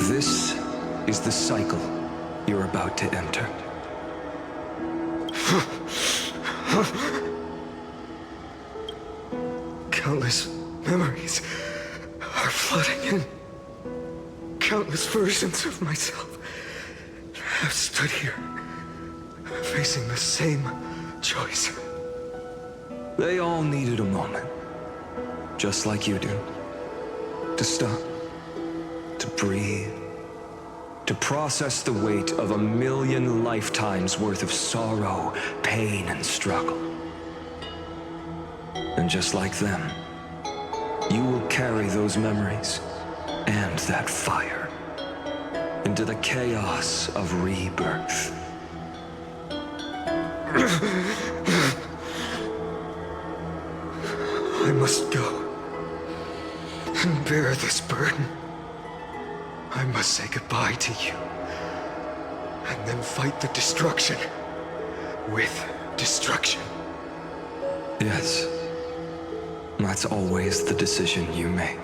This is the cycle you're about to enter. Countless memories are flooding in. Countless versions of myself have stood here, facing the same choice. They all needed a moment, just like you do. To stop, to breathe, to process the weight of 1,000,000 lifetimes worth of sorrow, pain, and struggle. And just like them, you will carry those memories and that fire into the chaos of rebirth. I must go and bear this burden. I must say goodbye to you. And then fight the destruction with destruction. Yes. That's always the decision you make.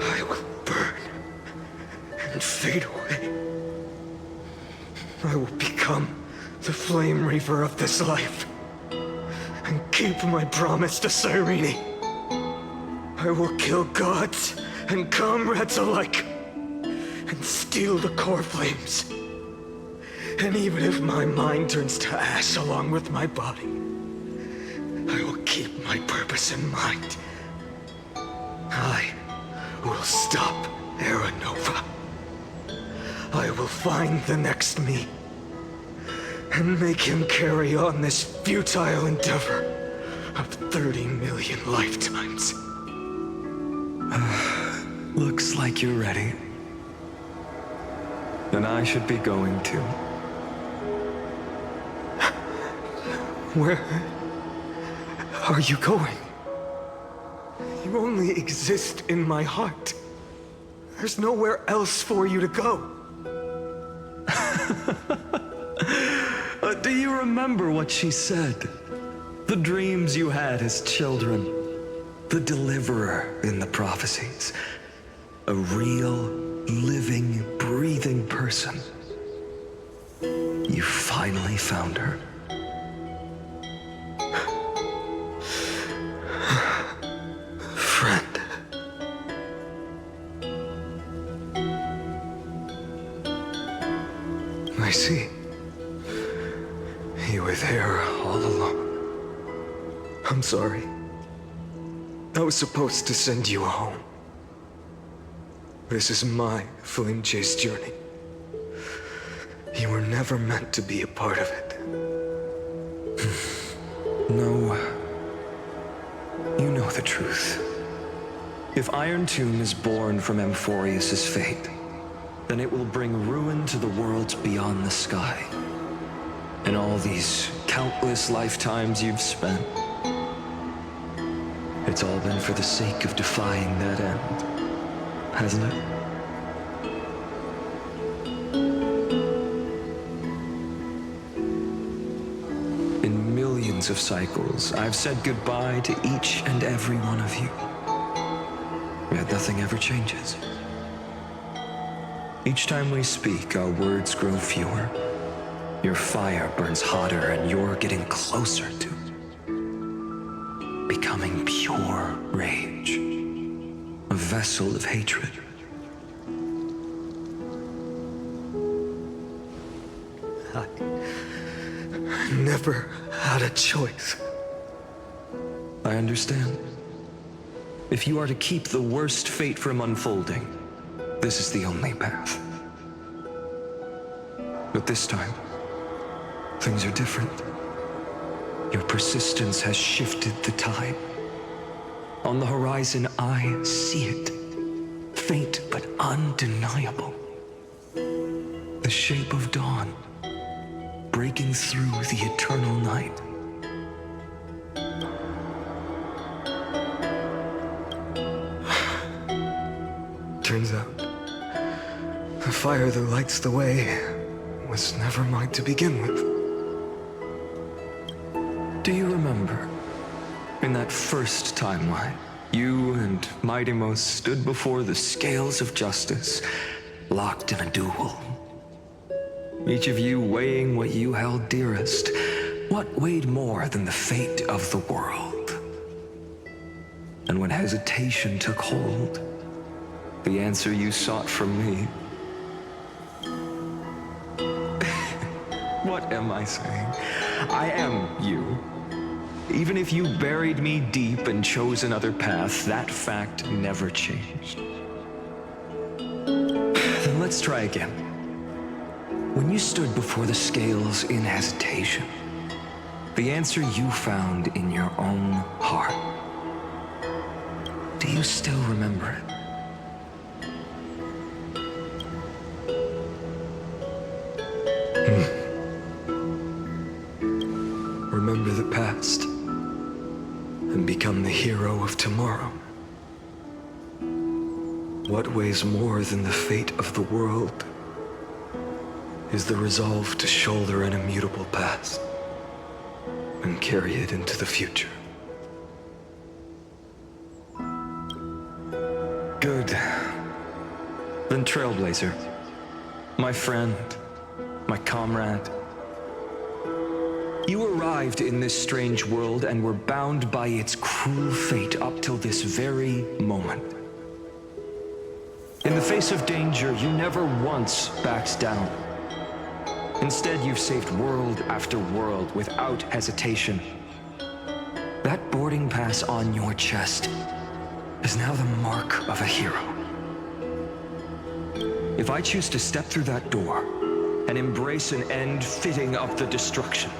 I will burn and fade away. I will become the Flame Reaver of this life and keep my promise to Cyrene. I will kill gods and comrades alike and steal the core flames. And even if my mind turns to ash along with my body, I will keep my purpose in mind. I will stop Era Nova. I will find the next me and make him carry on this futile endeavor of 30 million lifetimes. Looks like you're ready. Then I should be going too. Where are you going? You only exist in my heart. There's nowhere else for you to go. Do you remember what she said? The dreams you had as children. The deliverer in the prophecies. A real, living, breathing person. You finally found her. Friend. I see. You were there all along. I'm sorry. I was supposed to send you home. This is my flame chase journey. You were never meant to be a part of it. No. You know the truth. If Iron Tomb is born from Amphorius' fate, then it will bring ruin to the worlds beyond the sky. And all these countless lifetimes you've spent, it's all been for the sake of defying that end, hasn't it? In millions of cycles, I've said goodbye to each and every one of you. Yet nothing ever changes. Each time we speak, our words grow fewer. Your fire burns hotter, and you're getting closer to becoming pure rage. A vessel of hatred. I never had a choice. I understand. If you are to keep the worst fate from unfolding, this is the only path. But this time, things are different. Your persistence has shifted the tide. On the horizon, I see it. Faint but undeniable. The shape of dawn, breaking through the eternal night. Turns out, the fire that lights the way was never mine to begin with. Do you remember, in that first timeline, you and Mightymost stood before the scales of justice, locked in a duel? Each of you weighing what you held dearest. What weighed more than the fate of the world? And when hesitation took hold, the answer you sought from me. What am I saying? I am you. Even if you buried me deep and chose another path, that fact never changed. Then let's try again. When you stood before the scales in hesitation, the answer you found in your own heart. Do you still remember it? Remember the past and become the hero of tomorrow. What weighs more than the fate of the world is the resolve to shoulder an immutable past and carry it into the future. Good. Then Trailblazer, my friend, my comrade, you arrived in this strange world and were bound by its cruel fate up till this very moment. In the face of danger, you never once backed down. Instead, you've saved world after world without hesitation. That boarding pass on your chest is now the mark of a hero. If I choose to step through that door and embrace an end fitting of the destruction,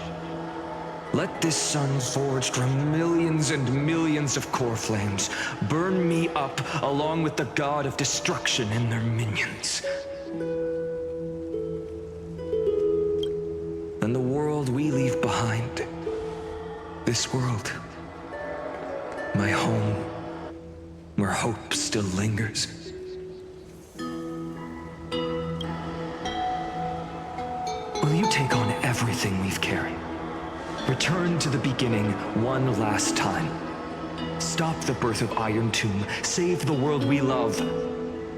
let this sun forged from millions and millions of core flames burn me up along with the god of destruction and their minions. Then the world we leave behind, this world, my home, where hope still lingers, will you take on everything we've carried? Return to the beginning one last time. Stop the birth of Iron Tomb, save the world we love,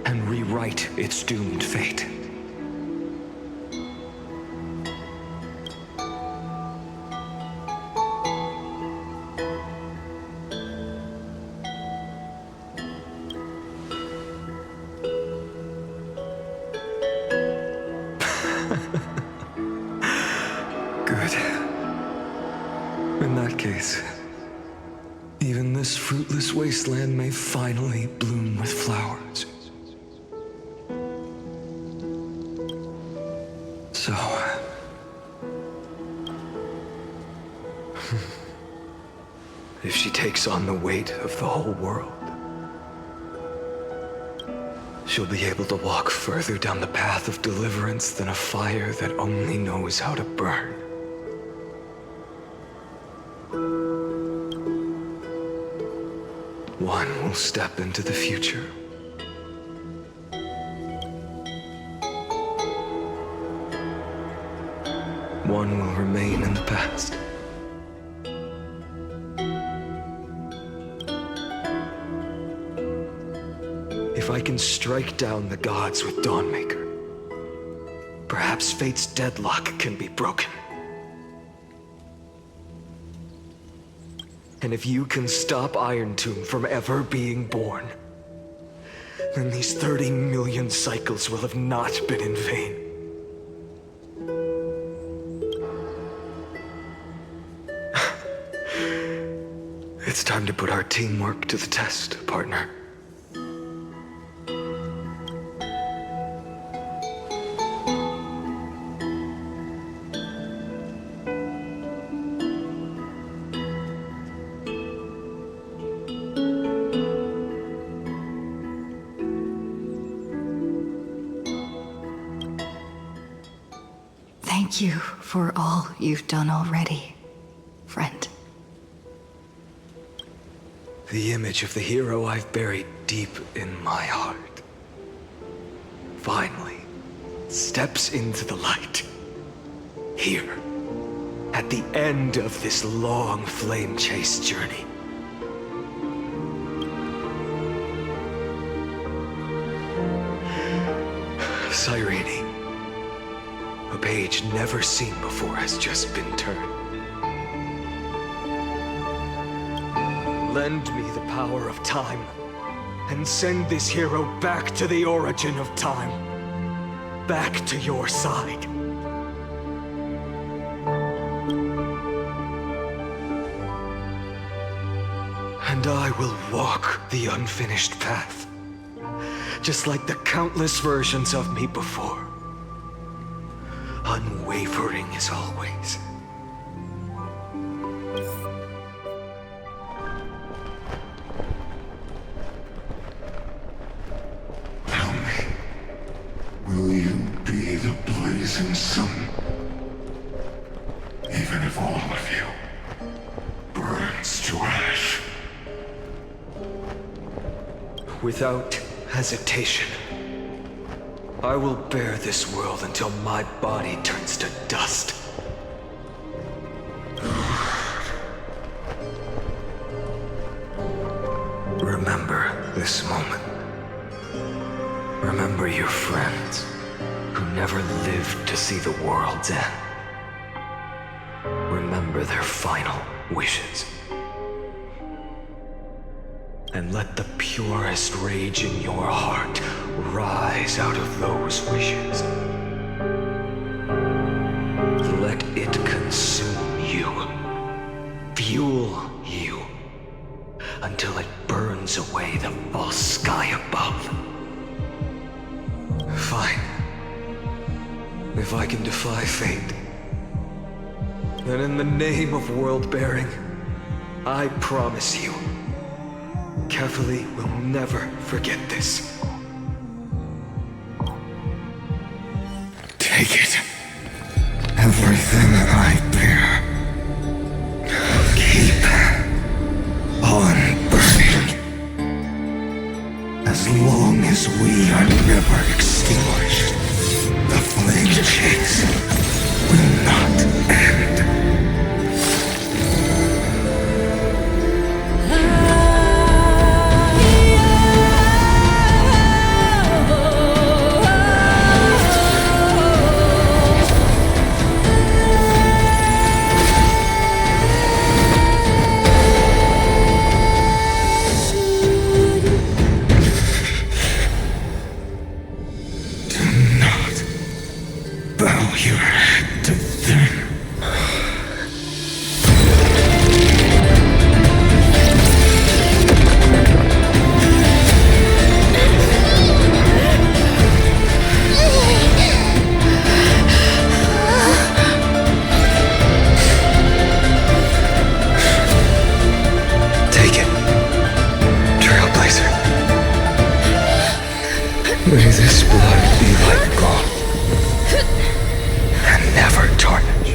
and rewrite its doomed fate. Good. In that case, even this fruitless wasteland may finally bloom with flowers. So... if she takes on the weight of the whole world, she'll be able to walk further down the path of deliverance than a fire that only knows how to burn. One will step into the future. One will remain in the past. If I can strike down the gods with Dawnmaker, perhaps fate's deadlock can be broken. And if you can stop Iron Tomb from ever being born, then these 30 million cycles will have not been in vain. It's time to put our teamwork to the test, partner. Thank you for all you've done already, friend. The image of the hero I've buried deep in my heart finally steps into the light. Here, at the end of this long flame chase journey. Cyrene, a page never seen before has just been turned. Lend me the power of time, and send this hero back to the origin of time. Back to your side. And I will walk the unfinished path, just like the countless versions of me before. Unwavering as always. Tell me, will you be the blazing sun? Even if all of you burns to ash. Without hesitation. I will bear this world until my body turns to dust. Remember this moment. Remember your friends who never lived to see the world's end. Remember their final wishes. And let the purest rage in your heart rise out of those wishes. Let it consume you, fuel you, until it burns away the false sky above. Fine. If I can defy fate, then in the name of world-bearing, I promise you, Kefali will never forget this. Take it. Everything I bear. Keep on burning. As long as we are never extinguished, the flame chase will not end. Bow your head to them. Take it, Trailblazer. May this blood be like gold. Never tarnish.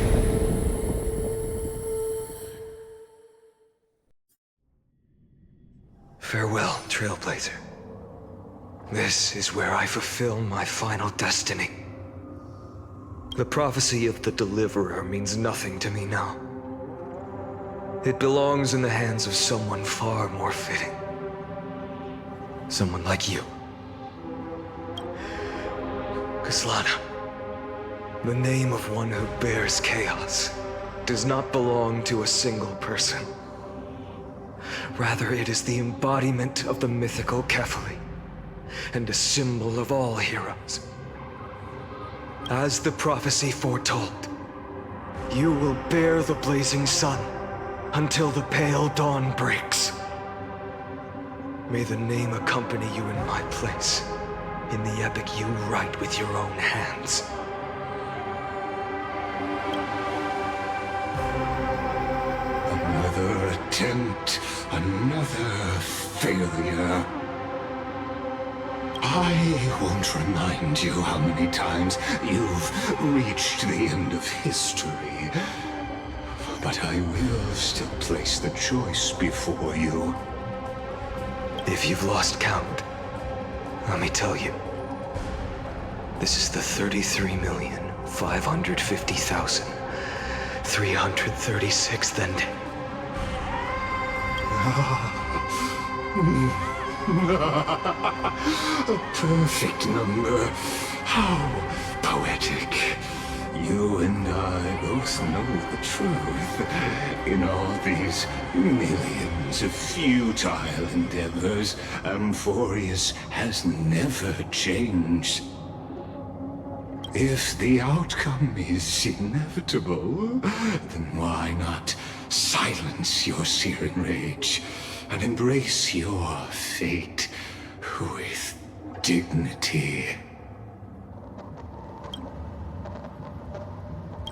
Farewell, Trailblazer. This is where I fulfill my final destiny. The prophecy of the Deliverer means nothing to me now. It belongs in the hands of someone far more fitting. Someone like you. Kaslana. The name of one who bears chaos does not belong to a single person. Rather, it is the embodiment of the mythical Kefali, and a symbol of all heroes. As the prophecy foretold, you will bear the blazing sun until the pale dawn breaks. May the name accompany you in my place, in the epic you write with your own hands. Another attempt, another failure. I won't remind you how many times you've reached the end of history, but I will still place the choice before you. If you've lost count, let me tell you. This is the 33,550,336th ending. A perfect number. How poetic. You and I both know the truth. In all these millions of futile endeavors, Amphorius has never changed. If the outcome is inevitable, then why not silence your searing rage and embrace your fate with dignity?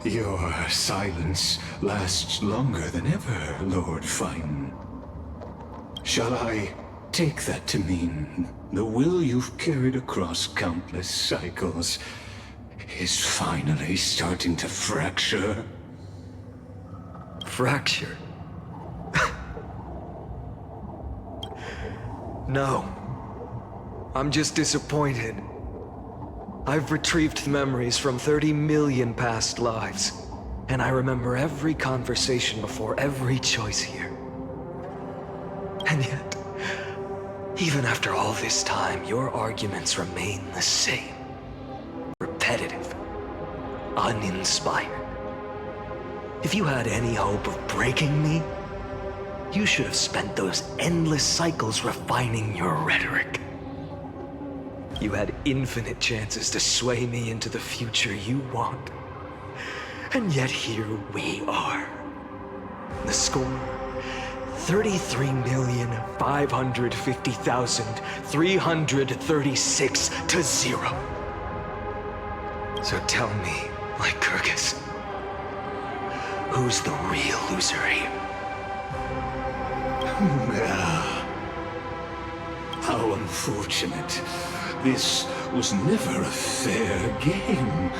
Your silence lasts longer than ever, Lord Fine. Shall I take that to mean the will you've carried across countless cycles is finally starting to fracture? Fracture? No. I'm just disappointed. I've retrieved memories from 30 million past lives, and I remember every conversation before every choice here. And yet, even after all this time, your arguments remain the same. Repetitive. Uninspired. If you had any hope of breaking me, you should have spent those endless cycles refining your rhetoric. You had infinite chances to sway me into the future you want. And yet here we are. The score: 33,550,336 to 0. So tell me, Lycurgus, who's the real loser here? How unfortunate. This was never a fair game.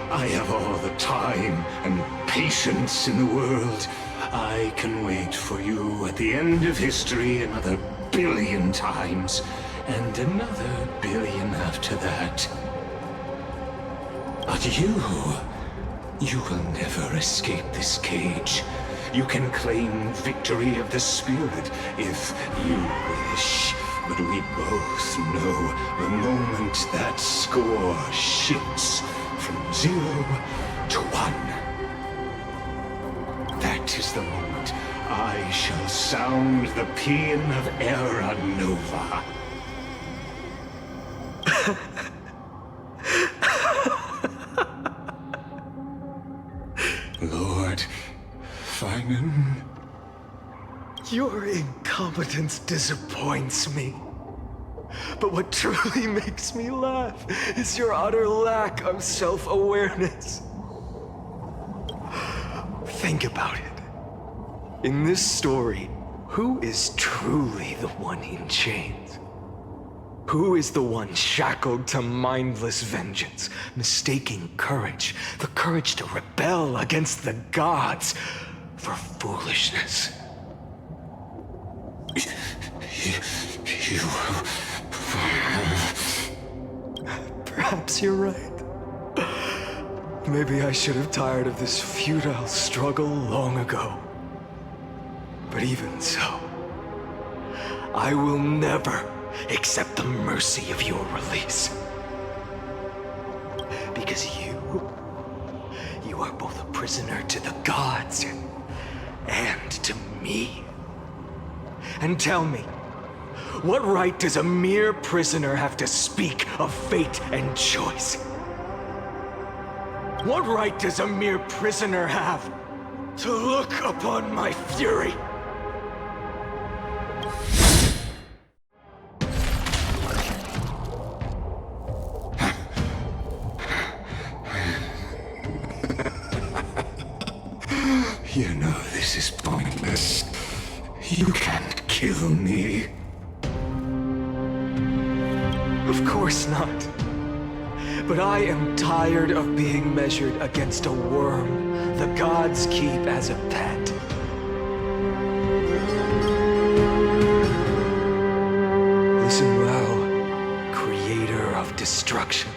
I have all the time and patience in the world. I can wait for you at the end of history another billion times, and another billion after that. But you will never escape this cage. You can claim victory of the spirit if you wish. But we both know the moment that score shifts from 0 to 1. That is the moment I shall sound the paean of Era Nova. Lord Finan? Your incompetence disappoints me. But what truly makes me laugh is your utter lack of self-awareness. Think about it. In this story, who is truly the one in chains? Who is the one shackled to mindless vengeance, mistaking courage, the courage to rebel against the gods, for foolishness? You... Perhaps you're right. Maybe I should have tired of this futile struggle long ago. But even so, I will never accept the mercy of your release. Because you are both a prisoner to the gods and to me. And tell me, what right does a mere prisoner have to speak of fate and choice? What right does a mere prisoner have to look upon my fury? You know this is pointless. You can't kill me. Of course not. But I am tired of being measured against a worm the gods keep as a pet. Listen well, creator of destruction.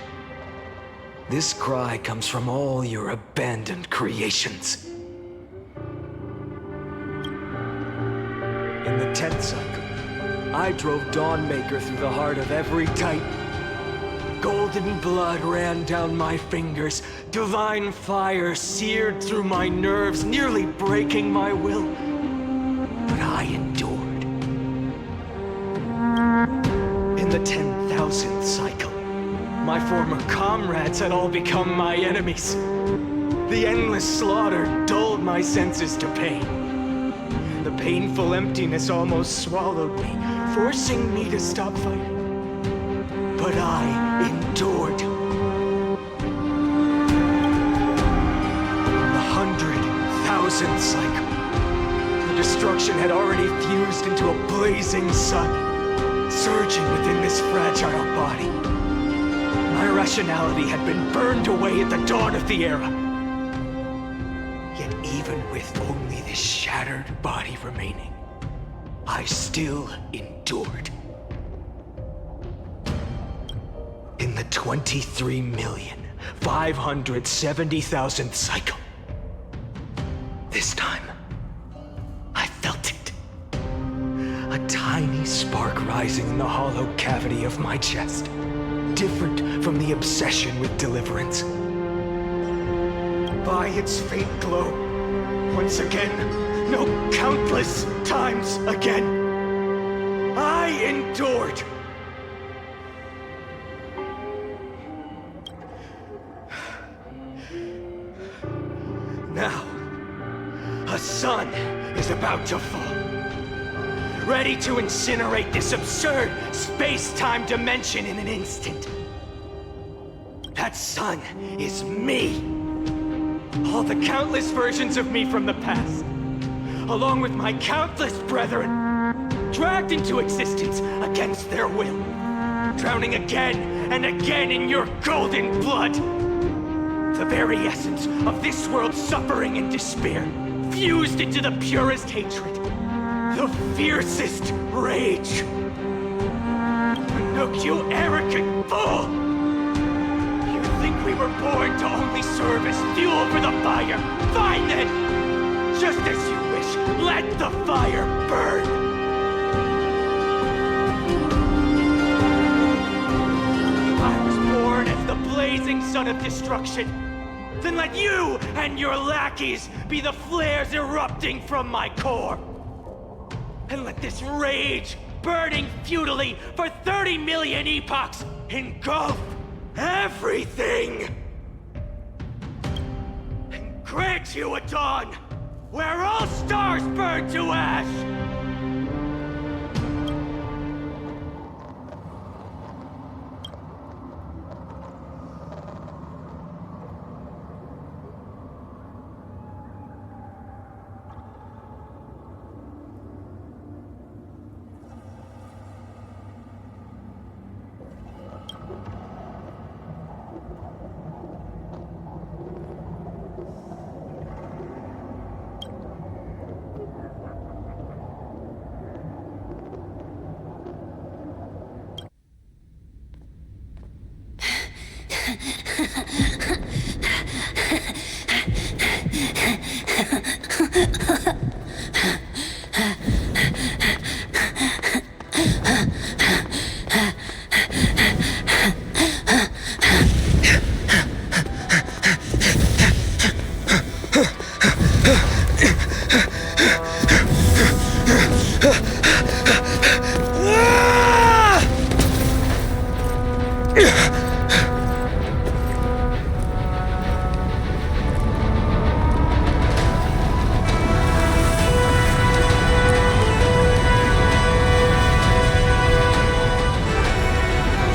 This cry comes from all your abandoned creations. In the 10th cycle, I drove Dawnmaker through the heart of every Titan. Golden blood ran down my fingers, divine fire seared through my nerves, nearly breaking my will. But I endured. In the 10,000th cycle, my former comrades had all become my enemies. The endless slaughter dulled my senses to pain. The painful emptiness almost swallowed me, forcing me to stop fighting. But I endured. The 100,000th cycle. The destruction had already fused into a blazing sun, surging within this fragile body. My rationality had been burned away at the dawn of the era. Yet even with only this shattered body remaining, I still endured. the 23,570,000th cycle. This time, I felt it. A tiny spark rising in the hollow cavity of my chest. Different from the obsession with deliverance. By its faint glow, once again, no, countless times again, I endured. Now, a sun is about to fall. Ready to incinerate this absurd space-time dimension in an instant. That sun is me. All the countless versions of me from the past, along with my countless brethren, dragged into existence against their will, drowning again and again in your golden blood. The very essence of this world's suffering and despair, fused into the purest hatred, the fiercest rage. Look, you arrogant fool! You think we were born to only serve as fuel for the fire? Fine then! Just as you wish, let the fire burn! I was born as the blazing son of destruction. Then let you and your lackeys be the flares erupting from my core. And let this rage, burning futilely for 30 million epochs, engulf everything! And grant you a dawn where all stars burn to ash!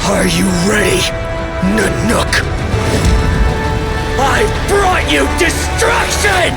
Are you ready, Nanook? I've brought you destruction!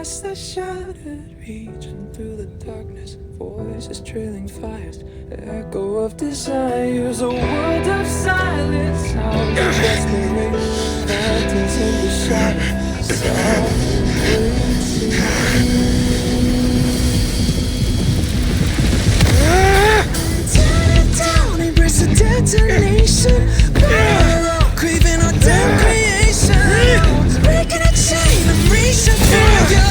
across the shattered region, through the darkness, voices trailing fires, echo of desires, a world of silence, sounds of desperation, phantoms in the shadow, softly tear it down, embrace the detonation, parallel, craving our damn creation, breaking a chain, I'm reaching for you.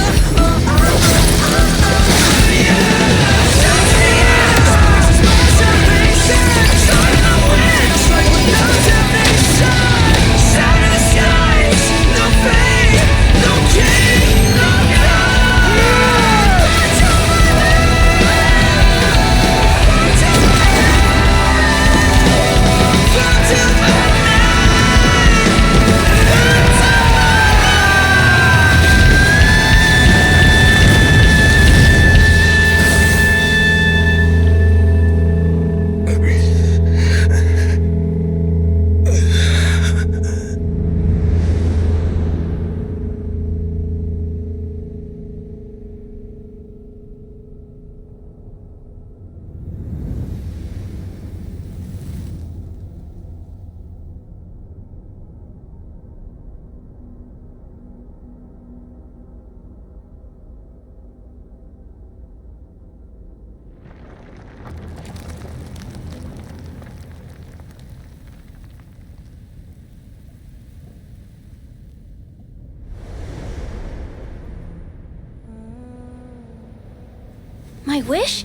My wish?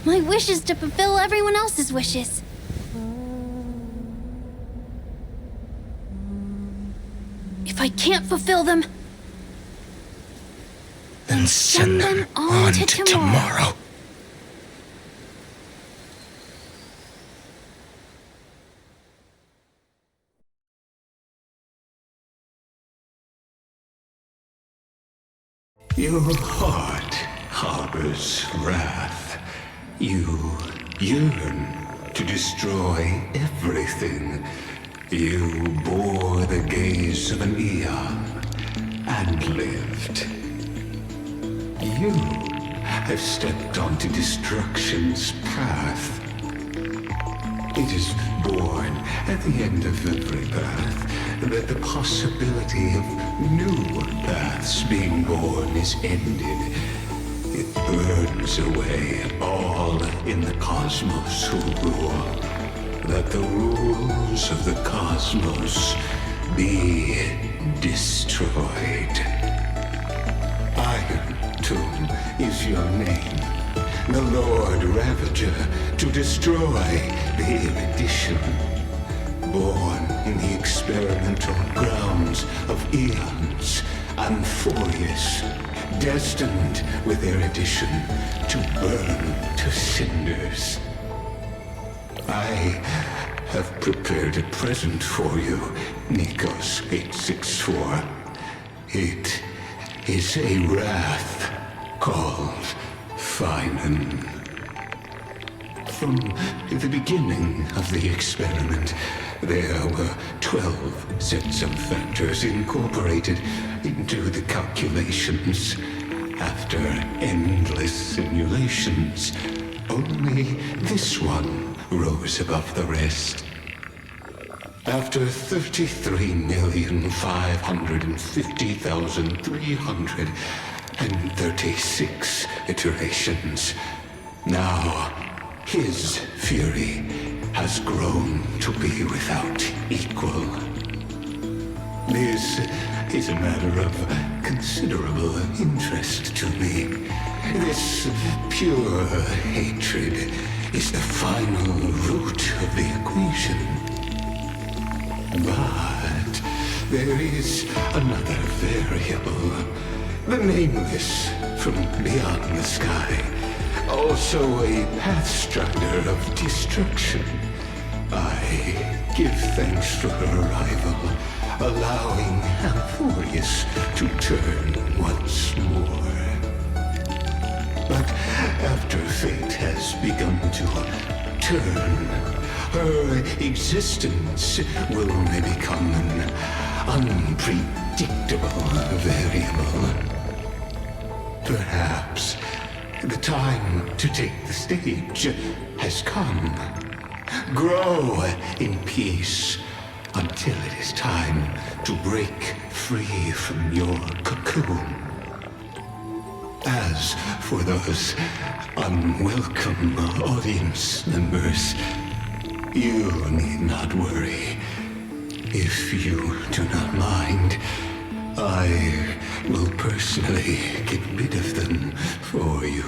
My wish is to fulfill everyone else's wishes. If I can't fulfill them, then send them on to tomorrow. Your heart harbors wrath. You yearn to destroy everything. You bore the gaze of an eon and lived. You have stepped onto destruction's path. It is born at the end of every path that the possibility of new paths being born is ended. It burns away all in the cosmos who rule, that the rules of the cosmos be destroyed. Iron Tomb is your name, the Lord Ravager, to destroy the erudition. Born in the experimental grounds of eons, Amphorius, destined with erudition to burn to cinders. I have prepared a present for you, Nikos 864. It is a wrath called Finan. From the beginning of the experiment, there were 12 sets of factors incorporated into the calculations. After endless simulations, only this one rose above the rest. After 33,550,336 iterations, now his fury has grown to be without equal. This is a matter of considerable interest to me. This pure hatred is the final root of the equation. But there is another variable, the nameless from beyond the sky, also a pathstrider of destruction. I give thanks for her arrival, allowing Amphorius to turn once more. But after fate has begun to turn, her existence will only become an unpredictable unpredictable variable. Perhaps the time to take the stage has come. Grow in peace until it is time to break free from your cocoon. As for those unwelcome audience members, you need not worry. If you do not mind, I will personally get rid of them for you.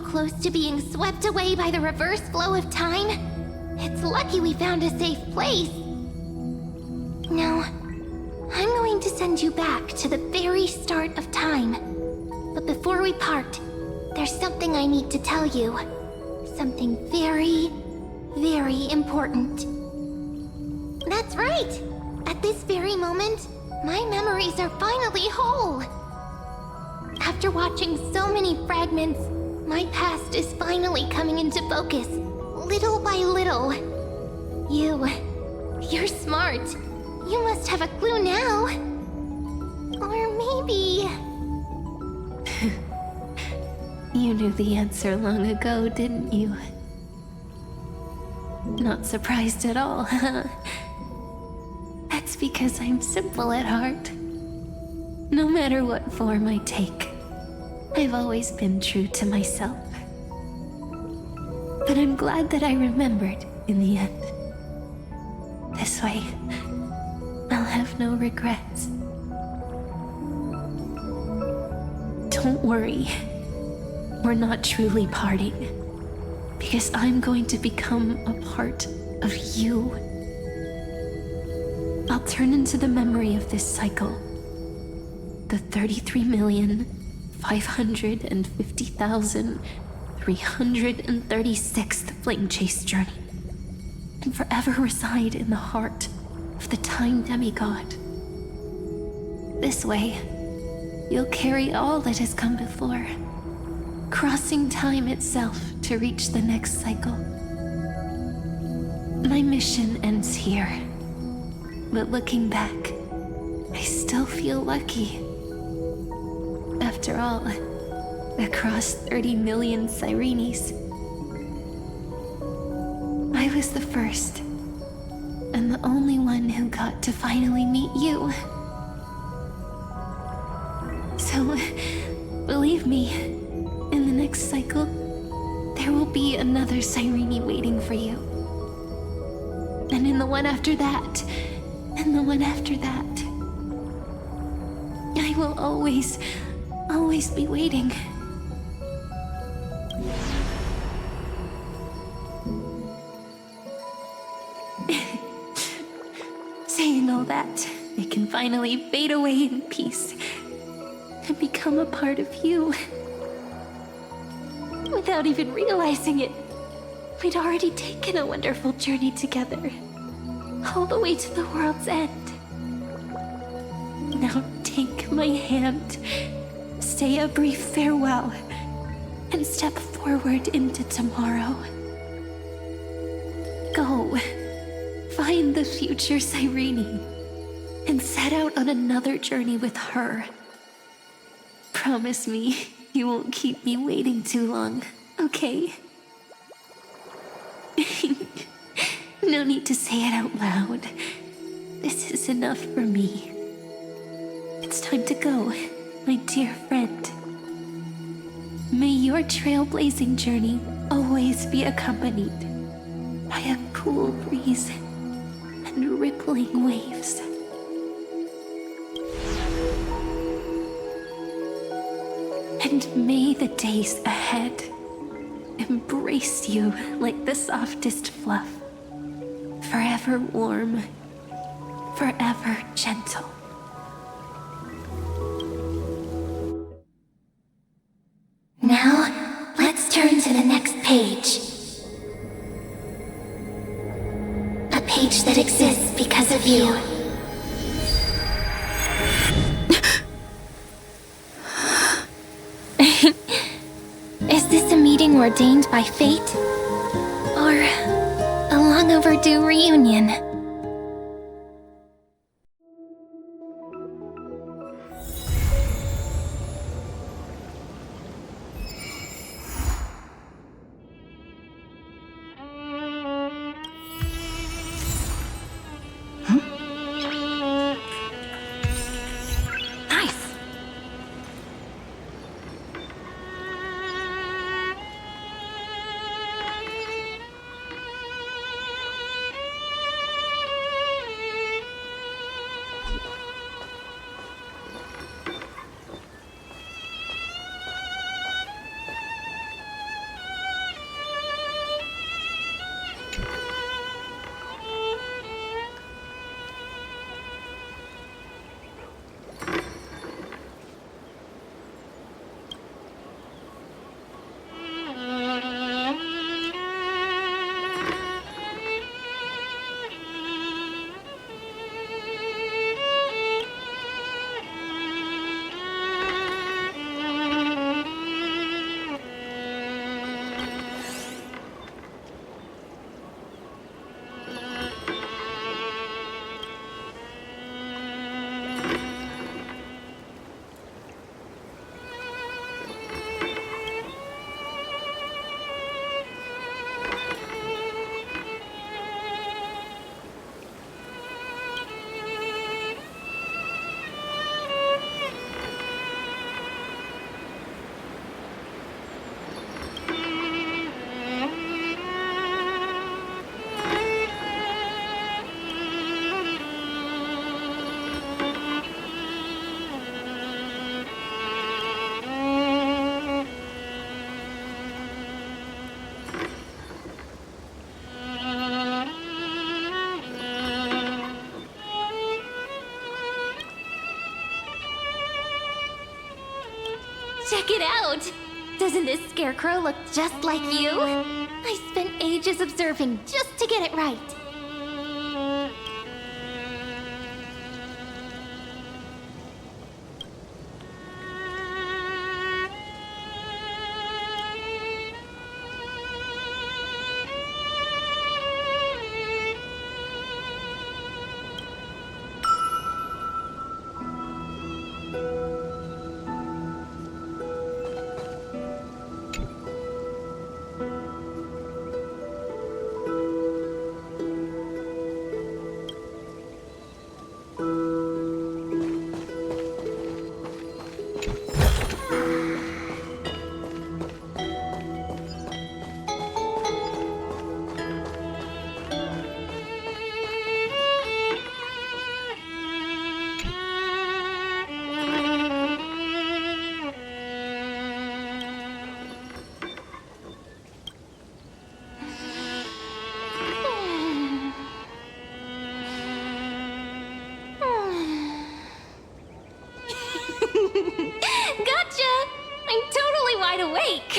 close to being swept away by the reverse flow of time. It's lucky we found a safe place. Now, I'm going to send you back to the very start of time. But before we part, there's something I need to tell you. Something very, very important. That's right! At this very moment, my memories are finally whole. After watching so many fragments, my past is finally coming into focus, little by little. You're smart. You must have a clue now. Or maybe... You knew the answer long ago, didn't you? Not surprised at all, huh? That's because I'm simple at heart. No matter what form I take, I've always been true to myself. But I'm glad that I remembered in the end. This way, I'll have no regrets. Don't worry. We're not truly parting. Because I'm going to become a part of you. I'll turn into the memory of this cycle. The 33,550,336th Flame Chase journey. And forever reside in the heart of the Time Demigod. This way, you'll carry all that has come before, crossing time itself to reach the next cycle. My mission ends here, but looking back, I still feel lucky. After all, across 30 million Sirenes, I was the first, and the only one who got to finally meet you. So, believe me, in the next cycle, there will be another Cyrene waiting for you. And in the one after that, and the one after that, I will always be waiting. Saying all that, it can finally fade away in peace and become a part of you. Without even realizing it, we'd already taken a wonderful journey together, all the way to the world's end. Now take my hand, say a brief farewell, and step forward into tomorrow. Go, find the future Cyrene, and set out on another journey with her. Promise me you won't keep me waiting too long, okay? No need to say it out loud. This is enough for me. It's time to go, my dear friend. May your trailblazing journey always be accompanied by a cool breeze and rippling waves. And may the days ahead embrace you like the softest fluff, forever warm, forever gentle. Now, let's turn to the next page. A page that exists because of you. Is this a meeting ordained by fate? Or a long overdue reunion? Check it out! Doesn't this scarecrow look just like you? I spent ages observing just to get it right. Gotcha! I'm totally wide awake!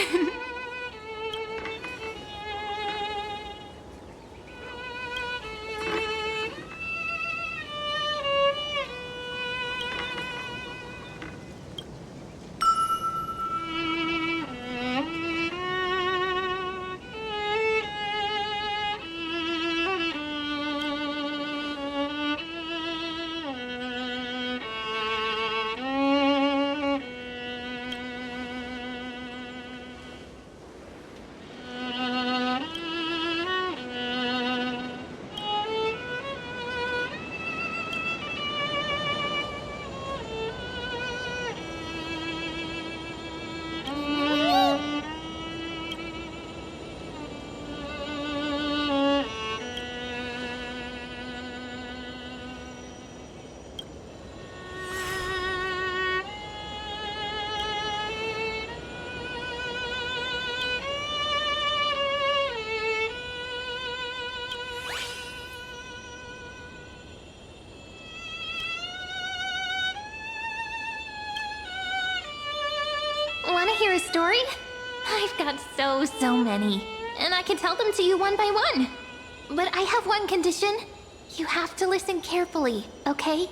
Wanna hear a story? I've got so many, and I can tell them to you one by one. But I have one condition. You have to listen carefully, okay?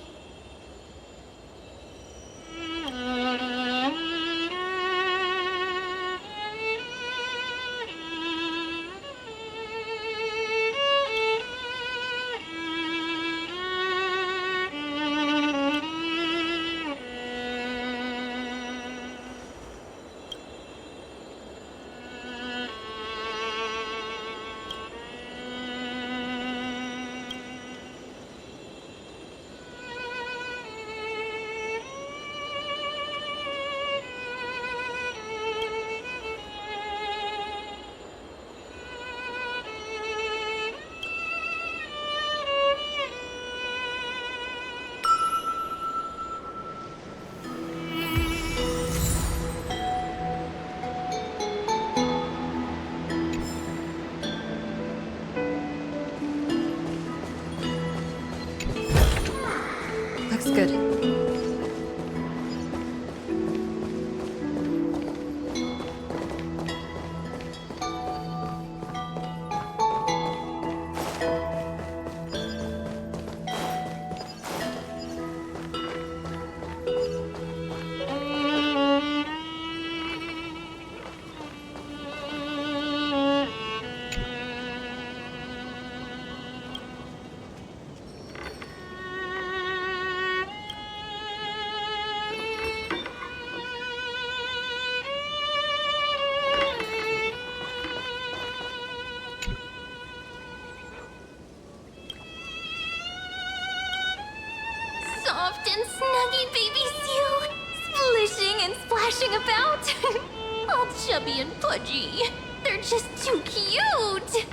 Looks good. Soft and snuggy baby Seal, splishing and splashing about. All chubby and pudgy. They're just too cute.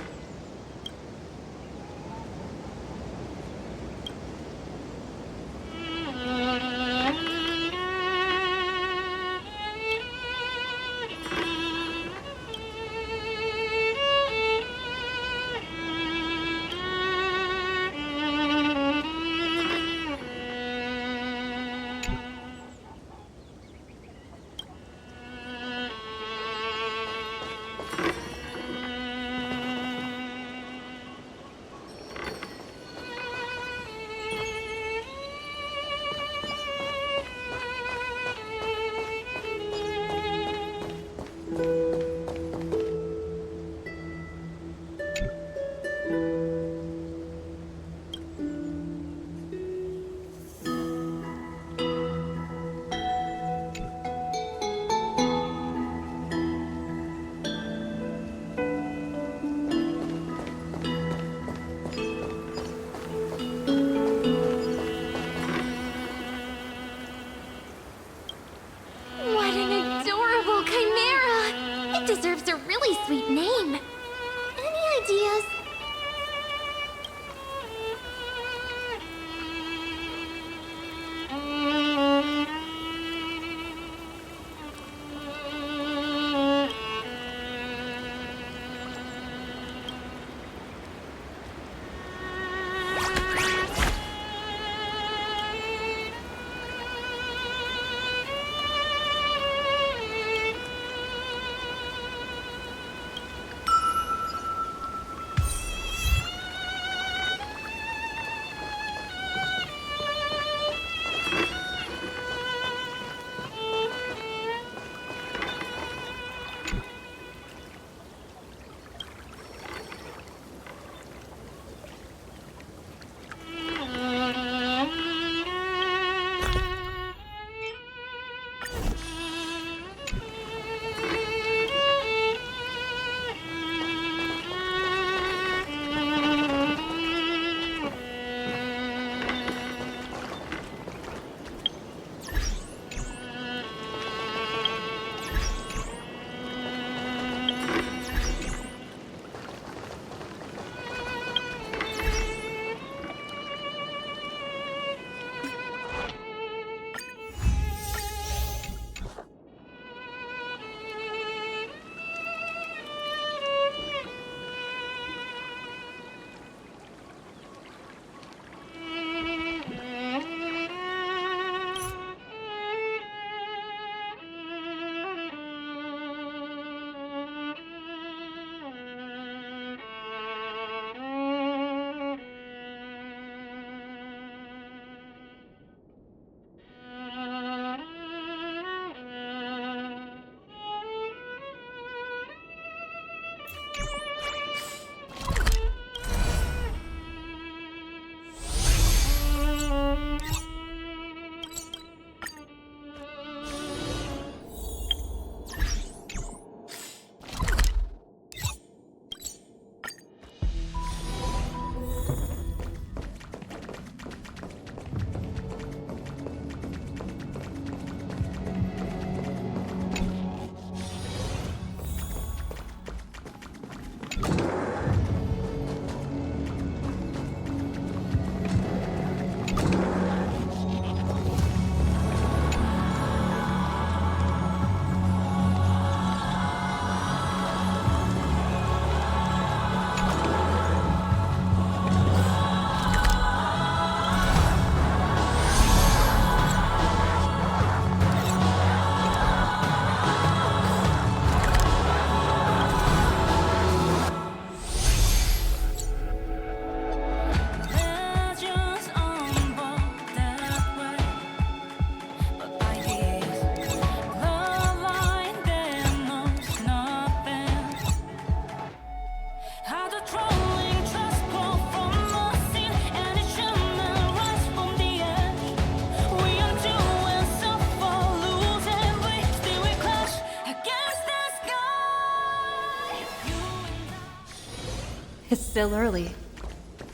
It's still early.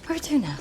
Where to now?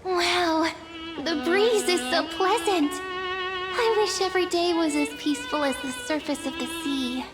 Wow, the breeze is so pleasant. I wish every day was as peaceful as the surface of the sea.